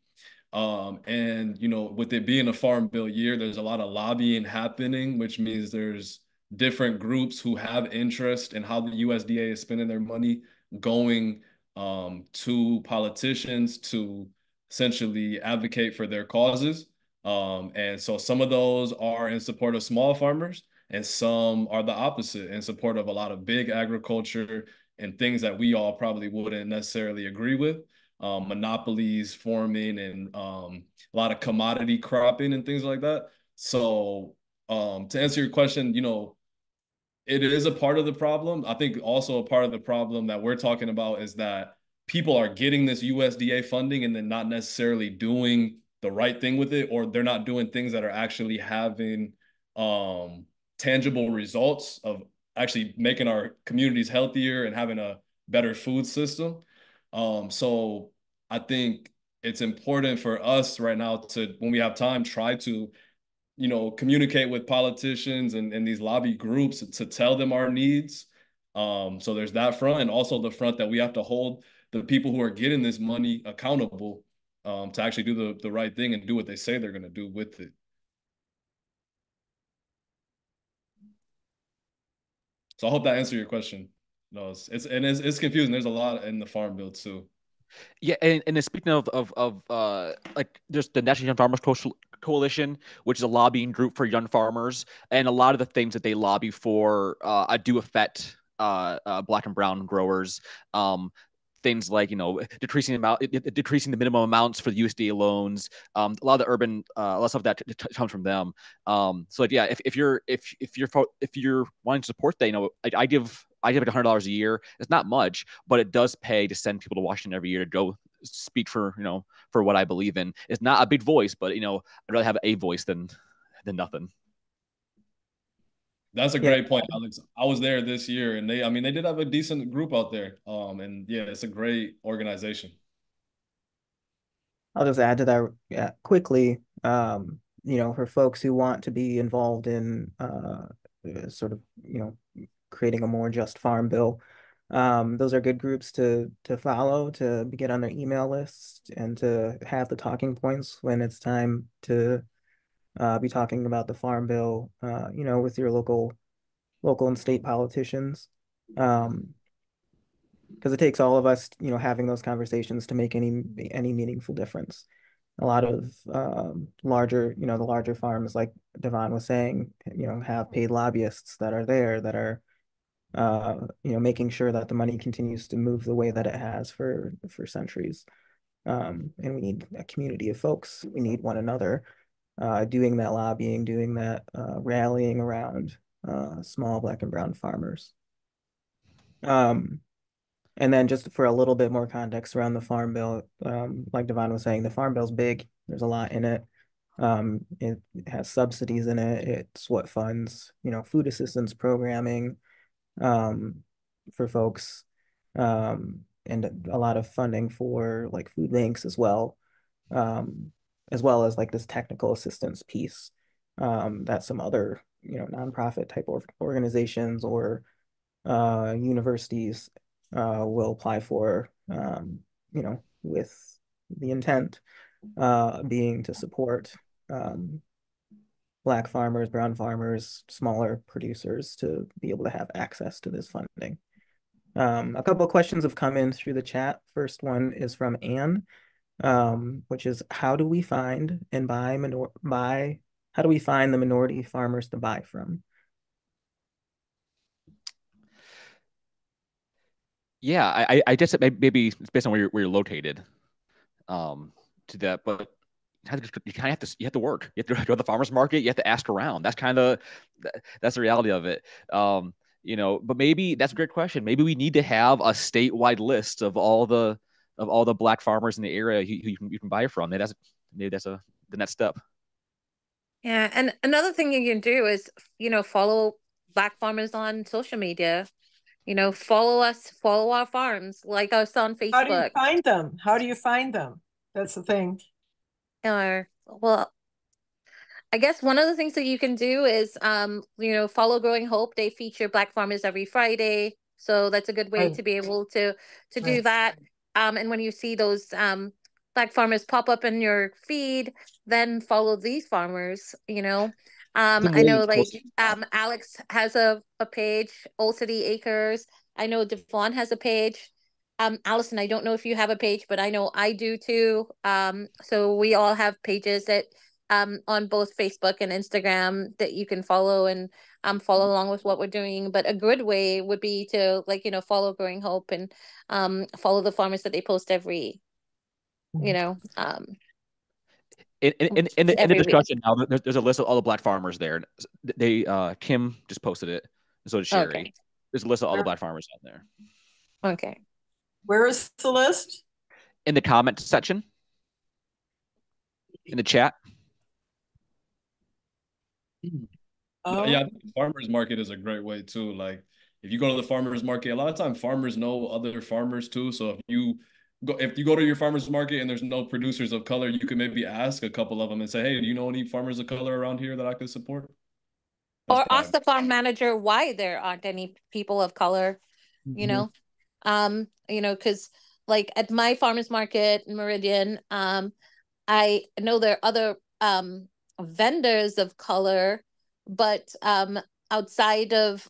And with it being a farm bill year, there's a lot of lobbying happening, which means there's different groups who have interest in how the USDA is spending their money going to politicians to essentially advocate for their causes. And so some of those are in support of small farmers, and some are the opposite in support of a lot of big agriculture and things that we all probably wouldn't necessarily agree with. Monopolies forming and a lot of commodity cropping and things like that. So to answer your question, it is a part of the problem. I think also a part of the problem that we're talking about is that people are getting this USDA funding and then not necessarily doing the right thing with it, or they're not doing things that are actually having tangible results of actually making our communities healthier and having a better food system. So I think it's important for us right now to, when we have time, try to communicate with politicians and these lobby groups to tell them our needs. So there's that front, and also the front that we have to hold the people who are getting this money accountable to actually do the right thing and do what they say they're going to do with it. So I hope that answered your question. No, it's confusing. There's a lot in the farm bill too. Yeah, and then speaking of like there's the National Young Farmers Coalition, which is a lobbying group for young farmers, and a lot of the things that they lobby for do affect black and brown growers. Things like decreasing the minimum amounts for the USDA loans. A lot of the urban, a lot of stuff that comes from them. So like, yeah, if you're wanting to support that, I give like $100 a year. It's not much, but it does pay to send people to Washington every year to go speak for for what I believe in. It's not a big voice, but I'd rather have a voice than nothing. That's a great point, Alex. I was there this year, and they did have a decent group out there. And yeah, it's a great organization. I'll just add to that quickly. For folks who want to be involved in sort of, creating a more just farm bill, Those are good groups to follow, to get on their email list, and to have the talking points when it's time to be talking about the Farm Bill, with your local and state politicians. Because it takes all of us, having those conversations to make any meaningful difference. A lot of the larger farms, like Devon was saying, have paid lobbyists that are there that are making sure that the money continues to move the way that it has for centuries. And we need a community of folks. We need one another doing that lobbying, doing that rallying around small Black and brown farmers. And then just for a little bit more context around the Farm Bill, like Devon was saying, the Farm Bill's big. There's a lot in it. It has subsidies in it. It's what funds, food assistance programming for folks, and a lot of funding for like food banks as well as like this technical assistance piece that some other, nonprofit type of organizations or universities will apply for, with the intent being to support Black farmers, brown farmers, smaller producers to be able to have access to this funding. A couple of questions have come in through the chat. First one is from Anne, which is how do we find and how do we find the minority farmers to buy from? Yeah, I guess maybe it's based on where you're located, to that, but you kind of have to work. You have to go to the farmers market. You have to ask around. That's the reality of it. But maybe that's a great question. Maybe we need to have a statewide list of all the Black farmers in the area who you can buy from. Maybe that's the next step. Yeah, and another thing you can do is, follow Black farmers on social media. Follow us, follow our farms, like us on Facebook. How do you find them? How do you find them? That's the thing. Well, I guess one of the things that you can do is, follow Growing Hope. They feature Black farmers every Friday, so that's a good way to be able to do that. And when you see those Black farmers pop up in your feed, then follow these farmers. I know like Alex has a page, Old City Acres. I know Devon has a page. Allison, I don't know if you have a page, but I know I do too. So we all have pages that on both Facebook and Instagram that you can follow and follow along with what we're doing. But a good way would be to follow Growing Hope and follow the farmers that they post every in the discussion now, there's a list of all the Black farmers there. They Kim just posted it, and so did Sherry. Okay. There's a list of all the Black farmers out there. Okay. Where is the list? In the comment section. In the chat. Oh. Yeah, farmers market is a great way too. Like if you go to the farmers market, a lot of time farmers know other farmers too. So if you go to your farmers market and there's no producers of color, you can maybe ask a couple of them and say, hey, do you know any farmers of color around here that I could support? Or ask the farm manager why there aren't any people of color, because like at my farmers market in Meridian, I know there are other vendors of color, but outside of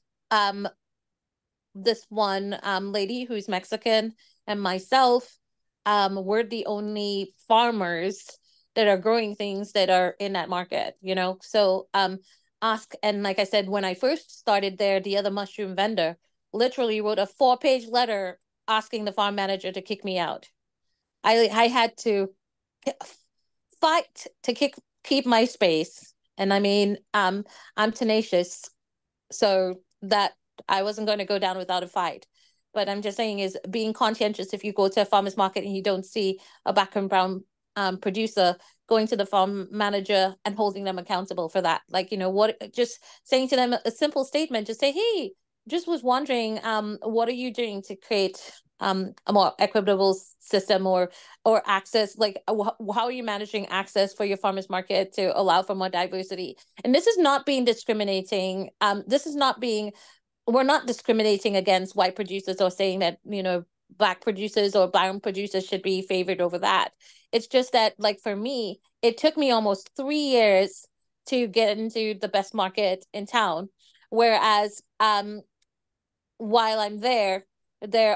this one lady who's Mexican and myself, we're the only farmers that are growing things that are in that market, so ask. And like I said, when I first started there, the other mushroom vendor literally wrote a 4-page letter asking the farm manager to kick me out. I had to fight to keep my space. And I mean, I'm tenacious, so that I wasn't going to go down without a fight. But I'm just saying is being conscientious. If you go to a farmer's market and you don't see a Black and brown producer, going to the farm manager and holding them accountable for that. Like, just saying to them a simple statement, just say, hey, just was wondering, what are you doing to create a more equitable system or access? Like, how are you managing access for your farmers market to allow for more diversity? And this is not being discriminating. This is not being we're not discriminating against white producers or saying that, black producers or brown producers should be favored over that. It's just that, like, for me, it took me almost 3 years to get into the best market in town. Whereas while I'm there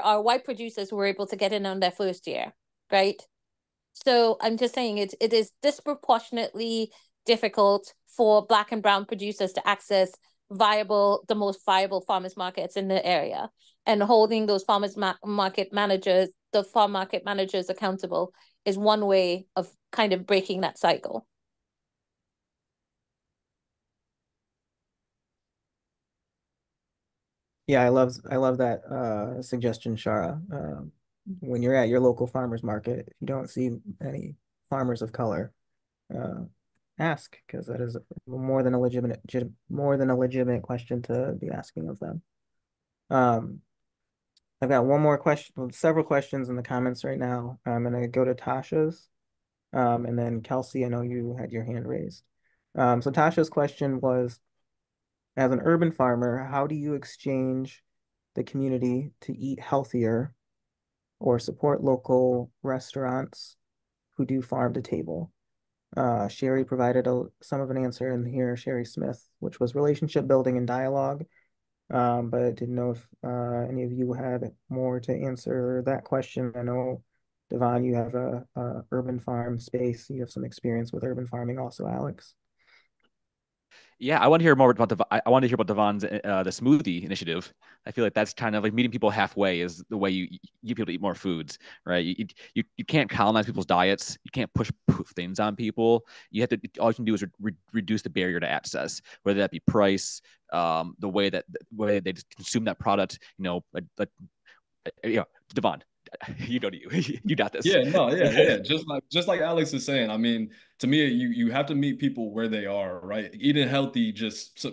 are white producers who were able to get in on their first year, right? So I'm just saying it is disproportionately difficult for black and brown producers to access the most viable farmers markets in the area, and holding those market managers, the farm market managers, accountable is one way of kind of breaking that cycle. Yeah, I love that suggestion, Shara. When you're at your local farmers market, if you don't see any farmers of color, uh, ask, because that is more than a legitimate question to be asking of them. I've got one more question, well, several questions in the comments right now. I'm gonna go to Tasha's, and then Kelsey, I know you had your hand raised. So Tasha's question was, as an urban farmer, how do you exchange the community to eat healthier or support local restaurants who do farm to table? Sherry provided some of an answer in here, Sherry Smith, which was relationship building and dialogue. But I didn't know if any of you had more to answer that question. I know, Devon, you have a urban farm space. You have some experience with urban farming also, Alex. Yeah, I want to hear more about I want to hear about Devon's the smoothie initiative. I feel like that's kind of like meeting people halfway is the way you get people to eat more foods, right? You can't colonize people's diets. You can't push things on people. You have to all you can do is reduce the barrier to access, whether that be price, the way they just consume that product. Devon, you you got this. Yeah, no, yeah. Just like Alex is saying, I mean, to me, you have to meet people where they are, right? Eating healthy,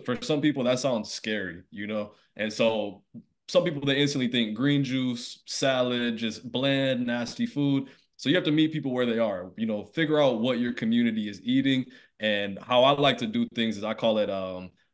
for some people that sounds scary, and so some people they instantly think green juice, salad, just bland, nasty food. So you have to meet people where they are, figure out what your community is eating. And how I like to do things is I call it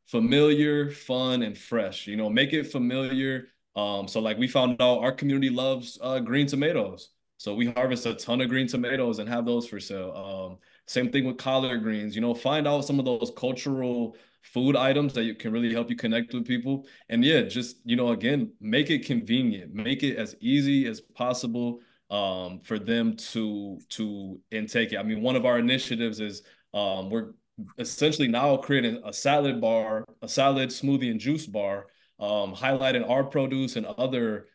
familiar, fun, and fresh. Make it familiar. So like we found out our community loves green tomatoes. So we harvest a ton of green tomatoes and have those for sale. Same thing with collard greens. Find out some of those cultural food items that can really help you connect with people. And yeah, just, again, make it convenient, make it as easy as possible for them to intake it. I mean, one of our initiatives is we're essentially now creating a salad bar, a salad, smoothie, and juice bar, highlighting our produce and other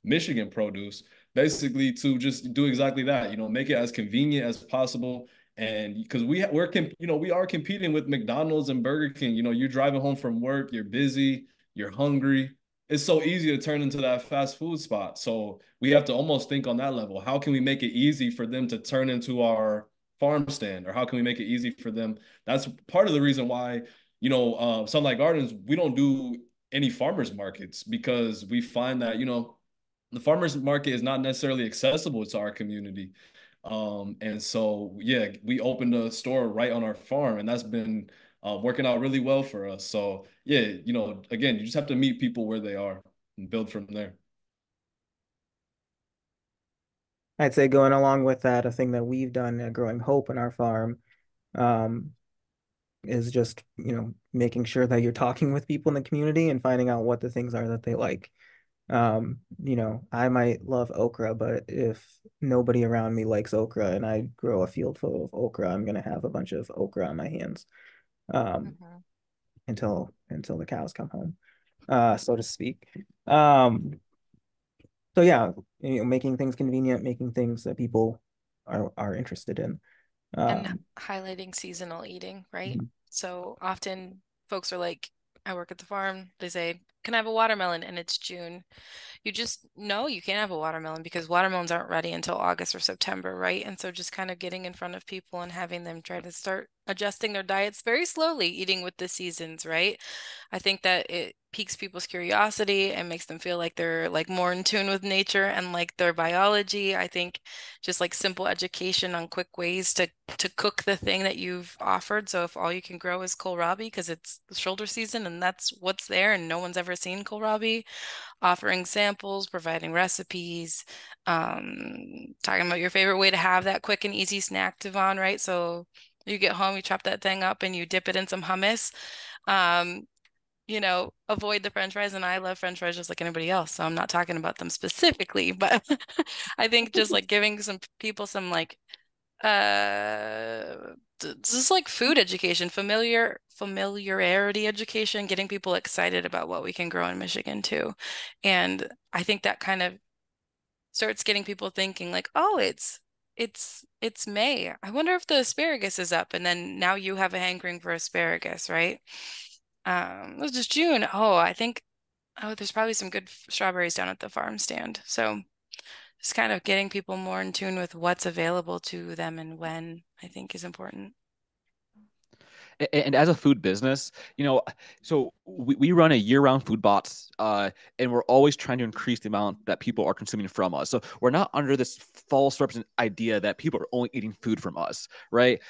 Michigan produce, basically to just do exactly that. Make it as convenient as possible. And because we are competing with McDonald's and Burger King. You're driving home from work, you're busy, you're hungry. It's so easy to turn into that fast food spot. So we have to almost think on that level. How can we make it easy for them to turn into our farm stand, or how can we make it easy for them? That's part of the reason why, Sunlight Gardens, we don't do any farmers markets, because we find that, the farmers market is not necessarily accessible to our community. And so, yeah, we opened a store right on our farm, and that's been working out really well for us. So, yeah, again, you just have to meet people where they are and build from there. I'd say going along with that, a thing that we've done at Growing Hope in our farm, um, is just, making sure that you're talking with people in the community and finding out what the things are that they like. I might love okra, but if nobody around me likes okra and I grow a field full of okra, I'm gonna have a bunch of okra on my hands, until the cows come home, so to speak. So yeah, making things convenient, making things that people are interested in. And highlighting seasonal eating, right? Mhm. So often folks are like, I work at the farm. They say, can I have a watermelon? And it's June. You just know you can't have a watermelon because watermelons aren't ready until August or September, right? And so just kind of getting in front of people and having them try to start adjusting their diets very slowly, eating with the seasons, right? I think that it piques people's curiosity and makes them feel like they're like more in tune with nature and like their biology. I think just like simple education on quick ways to cook the thing that you've offered. So if all you can grow is kohlrabi because it's the shoulder season and that's what's there and no one's ever ever seen kohlrabi, offering samples, providing recipes, talking about your favorite way to have that quick and easy snack, Devon, right? So you get home, you chop that thing up and you dip it in some hummus. You know, avoid the French fries, and I love French fries just like anybody else. So I'm not talking about them specifically, but I think just like giving some people some like just like food education, familiarity education, getting people excited about what we can grow in Michigan too. And I think that kind of starts getting people thinking like, oh, it's May. I wonder if the asparagus is up. And then now you have a hankering for asparagus, right? It was just June. Oh, I think, oh, there's probably some good strawberries down at the farm stand. So just kind of getting people more in tune with what's available to them and when, I think, is important. And as a food business, so we run a year-round food bots, and we're always trying to increase the amount that people are consuming from us. So we're not under this false represent idea that people are only eating food from us, right?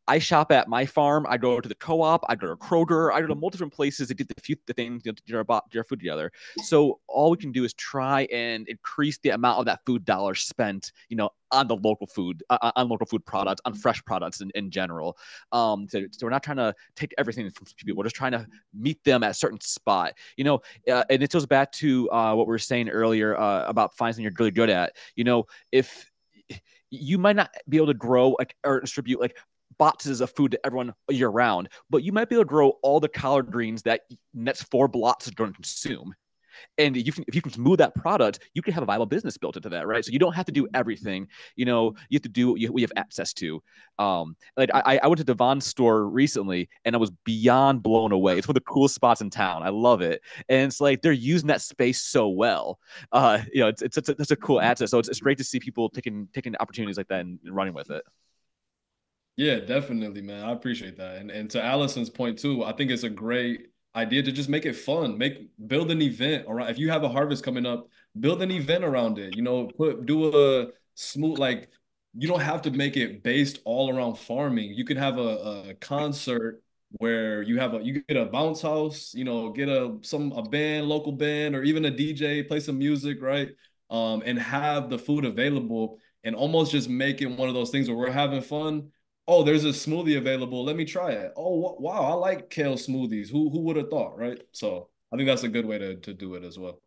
I shop at my farm. I go to the co-op. I go to Kroger. I go to multiple different places to get the things, to get our food together. So all we can do is try and increase the amount of that food dollar spent, on the local food, on local food products, on fresh products in general. So we're not trying to take everything from people. We're just trying to meet them at a certain spot, and it goes back to what we were saying earlier about finding something you're really good at. If you might not be able to grow or distribute boxes of food to everyone year round, but you might be able to grow all the collard greens that next 4 blocks is going to consume. And if you can move that product, you can have a viable business built into that, right? So you don't have to do everything. You have to do what you have access to. Like I went to Devon's store recently, and I was beyond blown away. It's one of the coolest spots in town. I love it, and it's like they're using that space so well. It's a cool asset. So it's great to see people taking opportunities like that and running with it. Yeah, definitely, man. I appreciate that. And to Allison's point too, I think it's a great idea to just make it fun. Build an event around. If you have a harvest coming up, build an event around it. Do a smooth, like, you don't have to make it based all around farming. You could have a concert where you get a bounce house, get a band, local band, or even a DJ, play some music, right? And have the food available, and almost just make it one of those things where we're having fun. Oh, there's a smoothie available. Let me try it. Oh, wow, I like kale smoothies. Who would have thought, right? So I think that's a good way to do it as well.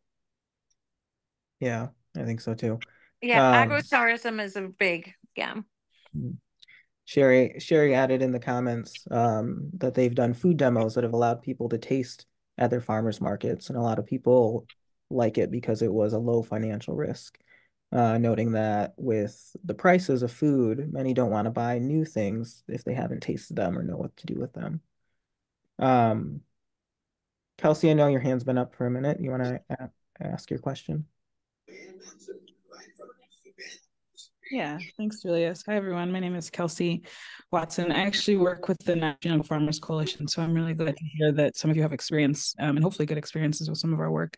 Yeah, I think so too. Yeah, agrotourism is a big, yeah. Sherry added in the comments that they've done food demos that have allowed people to taste at their farmers markets, and a lot of people like it because it was a low financial risk. Noting that with the prices of food, many don't want to buy new things if they haven't tasted them or know what to do with them. Kelsey, I know your hand's been up for a minute. You want to ask your question? Yeah, thanks, Julius. Hi, everyone. My name is Kelsey Watson. I actually work with the National Farmers Coalition, so I'm really glad to hear that some of you have experience and hopefully good experiences with some of our work.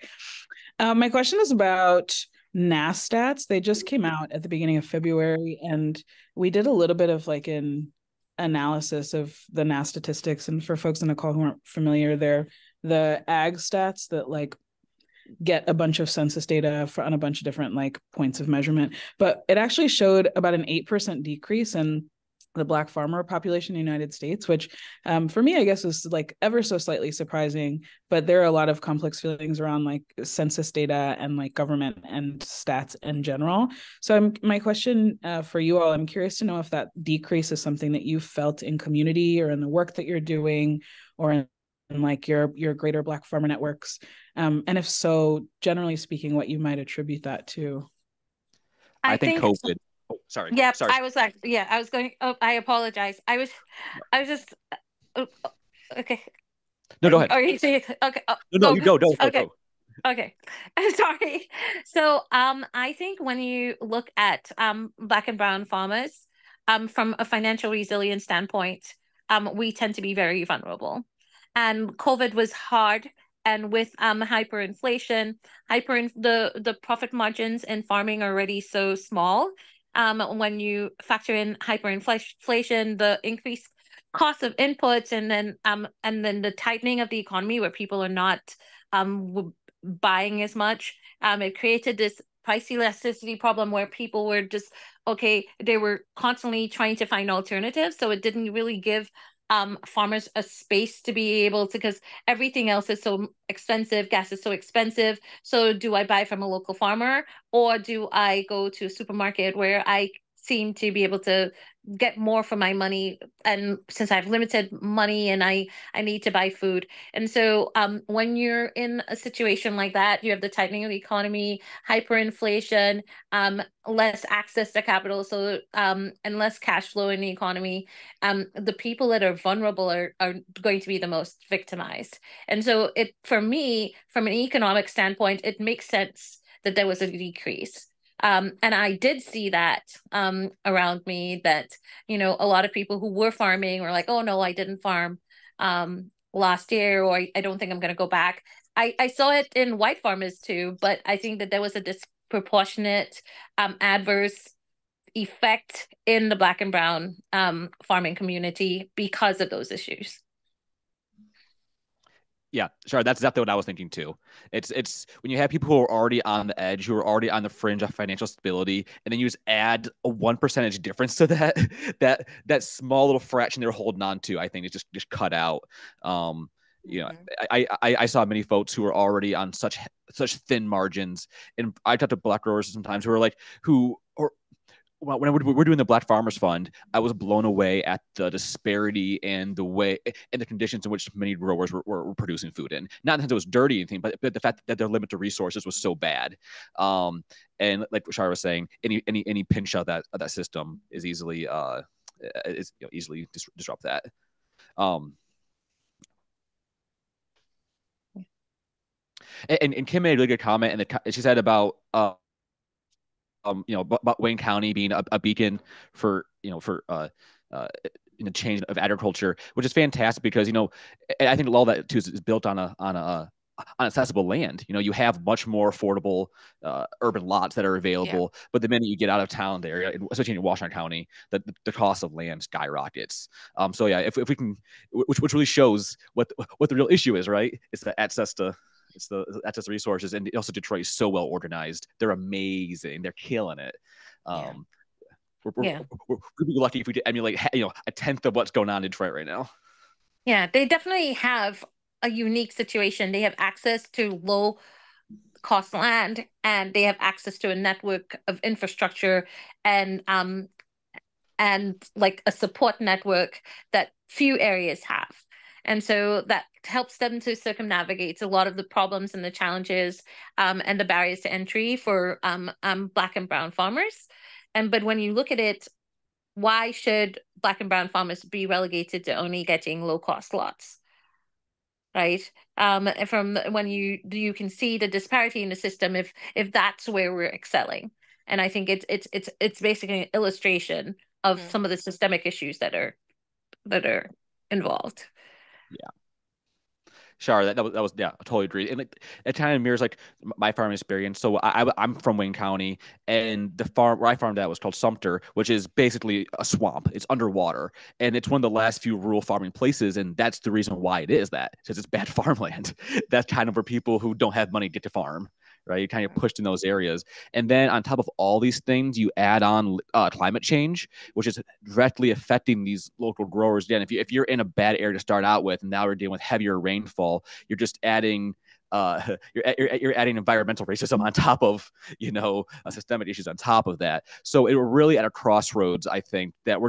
My question is about NASS stats. They just came out at the beginning of February, and we did a little bit of like an analysis of the NASS statistics. And for folks on the call who aren't familiar, they're the ag stats that like get a bunch of census data on a bunch of different like points of measurement. But it actually showed about an 8% decrease in the Black farmer population in the United States, which for me, I guess is like ever so slightly surprising. But there are a lot of complex feelings around like census data and like government and stats in general. So my question for you all, I'm curious to know if that decrease is something that you felt in community or in the work that you're doing or in like your greater Black farmer networks. And if so, generally speaking, what you might attribute that to. I think COVID. Oh, sorry. Yeah, sorry. I was like, yeah, I was going. Oh, I apologize. I was just. Okay. No, go ahead. Are you saying okay? No, you go. Okay. Go. Okay. Sorry. So, I think when you look at Black and brown farmers, from a financial resilience standpoint, we tend to be very vulnerable, and COVID was hard. And with hyperinflation, the profit margins in farming are already so small. When you factor in hyperinflation, the increased cost of inputs, and then the tightening of the economy where people are not buying as much. It created this price elasticity problem where people were just okay, they were constantly trying to find alternatives. So it didn't really give farmers a space to be able to, because everything else is so expensive, gas is so expensive. So do I buy from a local farmer, or do I go to a supermarket where I seem to be able to get more for my money, and since I have limited money and I need to buy food. And so when you're in a situation like that, you have the tightening of the economy, hyperinflation, less access to capital, so and less cash flow in the economy. The people that are vulnerable are going to be the most victimized. And so it, for me, from an economic standpoint, it makes sense that there was a decrease. And I did see that around me, that, you know, a lot of people who were farming were like, oh no, I didn't farm last year, or I don't think I'm going to go back. I saw it in white farmers too, but I think that there was a disproportionate adverse effect in the Black and brown farming community because of those issues. Yeah, sure. That's definitely what I was thinking too. It's when you have people who are already on the edge, who are already on the fringe of financial stability, and then you just add a 1% difference to that, that small little fraction they're holding on to, I think is just cut out. You know, I saw many folks who were already on such thin margins, and I talked to black growers sometimes who are like who or when we're doing the Black Farmers Fund, I was blown away at the disparity and the way and the conditions in which many growers were producing food in. Not because it was dirty or anything, but the fact that their limited resources was so bad. And like Shara was saying, any pinch of that system is easily easily disrupt that. And Kim made a really good comment, and she said about about Wayne County being a beacon for in the change of agriculture, which is fantastic because and I think a lot of that too is built on accessible land. You have much more affordable urban lots that are available, but the minute you get out of town there, especially in Washington County, the cost of land skyrockets. So yeah, if we can, which really shows what the real issue is, right? It's the access to resources, and also Detroit is so well organized. They're amazing. They're killing it. We're lucky if we could emulate a tenth of what's going on in Detroit right now. Yeah, they definitely have a unique situation. They have access to low cost land, and they have access to a network of infrastructure and like a support network that few areas have. And so that helps them to circumnavigate a lot of the problems and the challenges and the barriers to entry for Black and brown farmers. But when you look at it, why should Black and brown farmers be relegated to only getting low cost lots? Right. From when you can see the disparity in the system if that's where we're excelling. And I think it's basically an illustration of some of the systemic issues that are involved. Yeah. Sure, that was yeah, I totally agree. And it kind of mirrors like my farming experience. So I'm from Wayne County, and the farm where I farmed at was called Sumter, which is basically a swamp. It's underwater, and it's one of the last few rural farming places, and that's the reason why it is that, because it's bad farmland. That's kind of where people who don't have money get to farm. Right, you're kind of pushed in those areas, and then on top of all these things, you add on climate change, which is directly affecting these local growers. Again, if you're in a bad area to start out with, and now we're dealing with heavier rainfall, you're just adding you're adding environmental racism on top of systemic issues on top of that. So we're really at a crossroads. I think that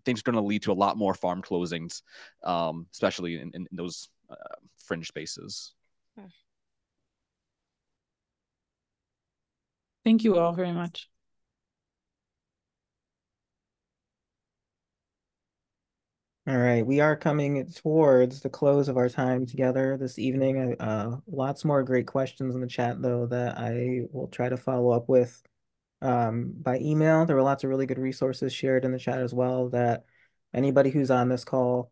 think is going to lead to a lot more farm closings, especially in those fringe spaces. Thank you all very much. All right, we are coming towards the close of our time together this evening. Lots more great questions in the chat, though, that I will try to follow up with by email. There were lots of really good resources shared in the chat as well that anybody who's on this call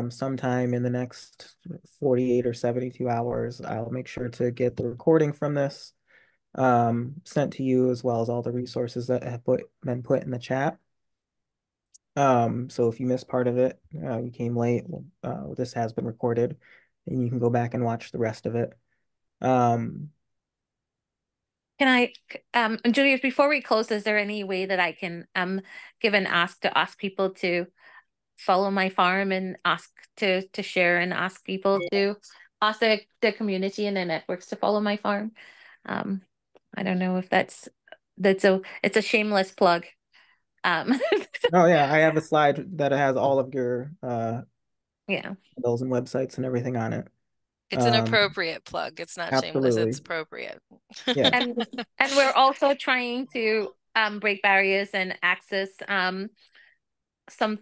sometime in the next 48 or 72 hours, I'll make sure to get the recording from this sent to you, as well as all the resources that have been put in the chat. So if you missed part of it, you came late, this has been recorded. and you can go back and watch the rest of it. Um, Can I, Julius, before we close, is there any way that I can give an ask to ask people to follow my farm and ask to share and ask people to ask the community and their networks to follow my farm? I don't know if that's it's a shameless plug. oh yeah, I have a slide that has all of your Yeah. handles and websites and everything on it. It's an appropriate plug. It's not shameless, absolutely. it's appropriate. Yeah. And we're also trying to break barriers and access some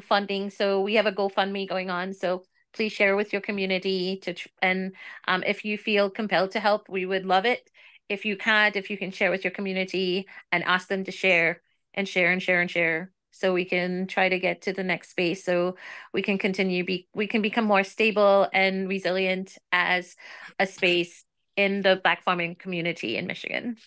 funding. So we have a GoFundMe going on. So please share with your community and if you feel compelled to help, we would love it. If you can't, if you can share with your community and ask them to share and share and share and share, so we can try to get to the next space, so we can we can become more stable and resilient as a space in the Black farming community in Michigan.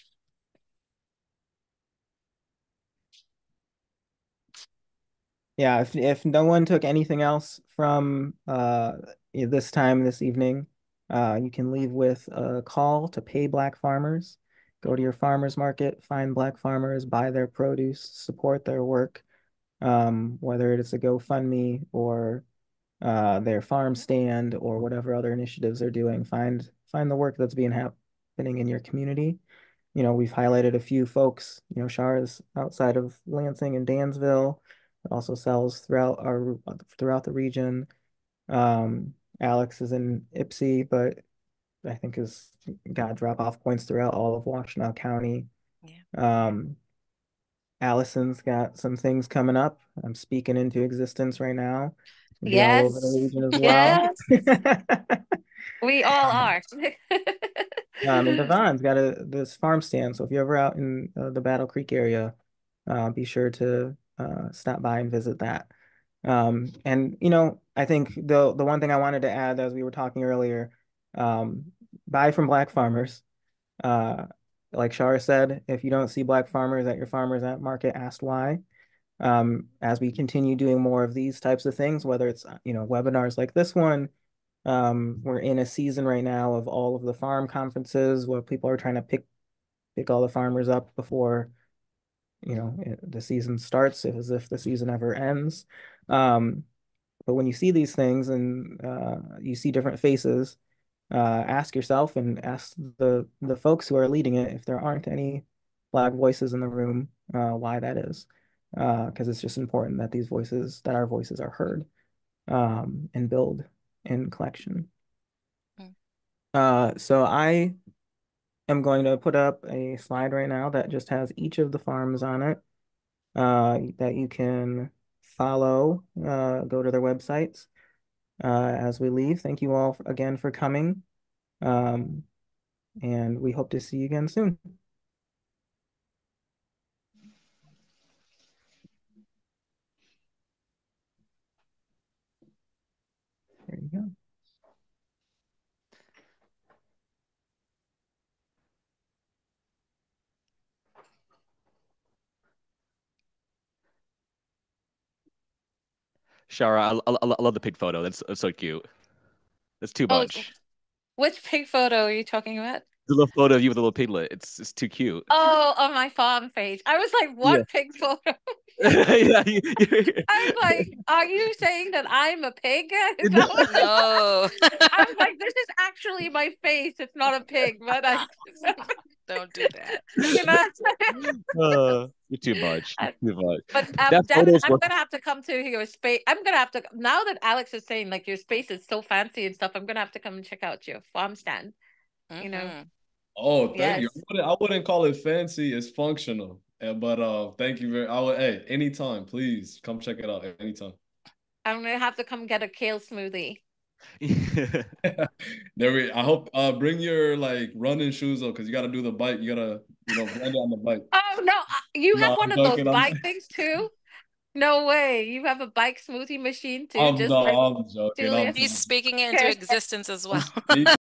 Yeah, if no one took anything else from this evening, you can leave with a call to pay Black farmers. Go to your farmers market, find Black farmers, buy their produce, support their work, whether it's a GoFundMe or their farm stand or whatever other initiatives they're doing. Find the work that's happening in your community. You know, we've highlighted a few folks. You know, Shar is outside of Lansing and Dansville. It also sells throughout the region. Alex is in Ypsi, but I think has got drop-off points throughout all of Washtenaw County. Yeah. Allison's got some things coming up. I'm speaking into existence right now. Be all over the Yes. region as well. Yes. We all are. And Devon's got this farm stand. So if you're ever out in the Battle Creek area, be sure to stop by and visit that. And you know, I think the one thing I wanted to add, as we were talking earlier, buy from Black farmers. Like Shar said, if you don't see Black farmers at your farmers at market, ask why. As we continue doing more of these types of things, whether it's webinars like this one, we're in a season right now of all of the farm conferences where people are trying to pick all the farmers up before the season starts, as if the season ever ends. But when you see these things and you see different faces, ask yourself and ask the folks who are leading it, if there aren't any Black voices in the room, why that is. Because it's just important that our voices are heard, and build in collection. So I am going to put up a slide right now that just has each of the farms on it, that you can follow, go to their websites as we leave. Thank you all again for coming. And we hope to see you again soon. There you go. Shara, I love the pig photo. That's so cute. That's too much. Which pig photo are you talking about? The little photo of you with a little piglet. It's too cute. Oh, on my farm page. I was like, what pig photo? Yeah, I was like, are you saying that I'm a pig? No. I was like, this is actually my face. It's not a pig, but don't do that. You're too much. Too much. But Devin, I'm gonna have to come to your space. I'm gonna have to, now that Alex is saying like your space is so fancy and stuff, I'm gonna have to come and check out your farm stand. You know. Oh, thank you. I wouldn't call it fancy. It's functional. But thank you hey, anytime, please come check it out anytime. I'm gonna have to come get a kale smoothie. I hope bring your like running shoes though, because you got to do the bike. You gotta blend it on the bike. Oh no, you have one of those bike things too? No way. You have a bike smoothie machine too? I'm joking. He's speaking it into existence as well.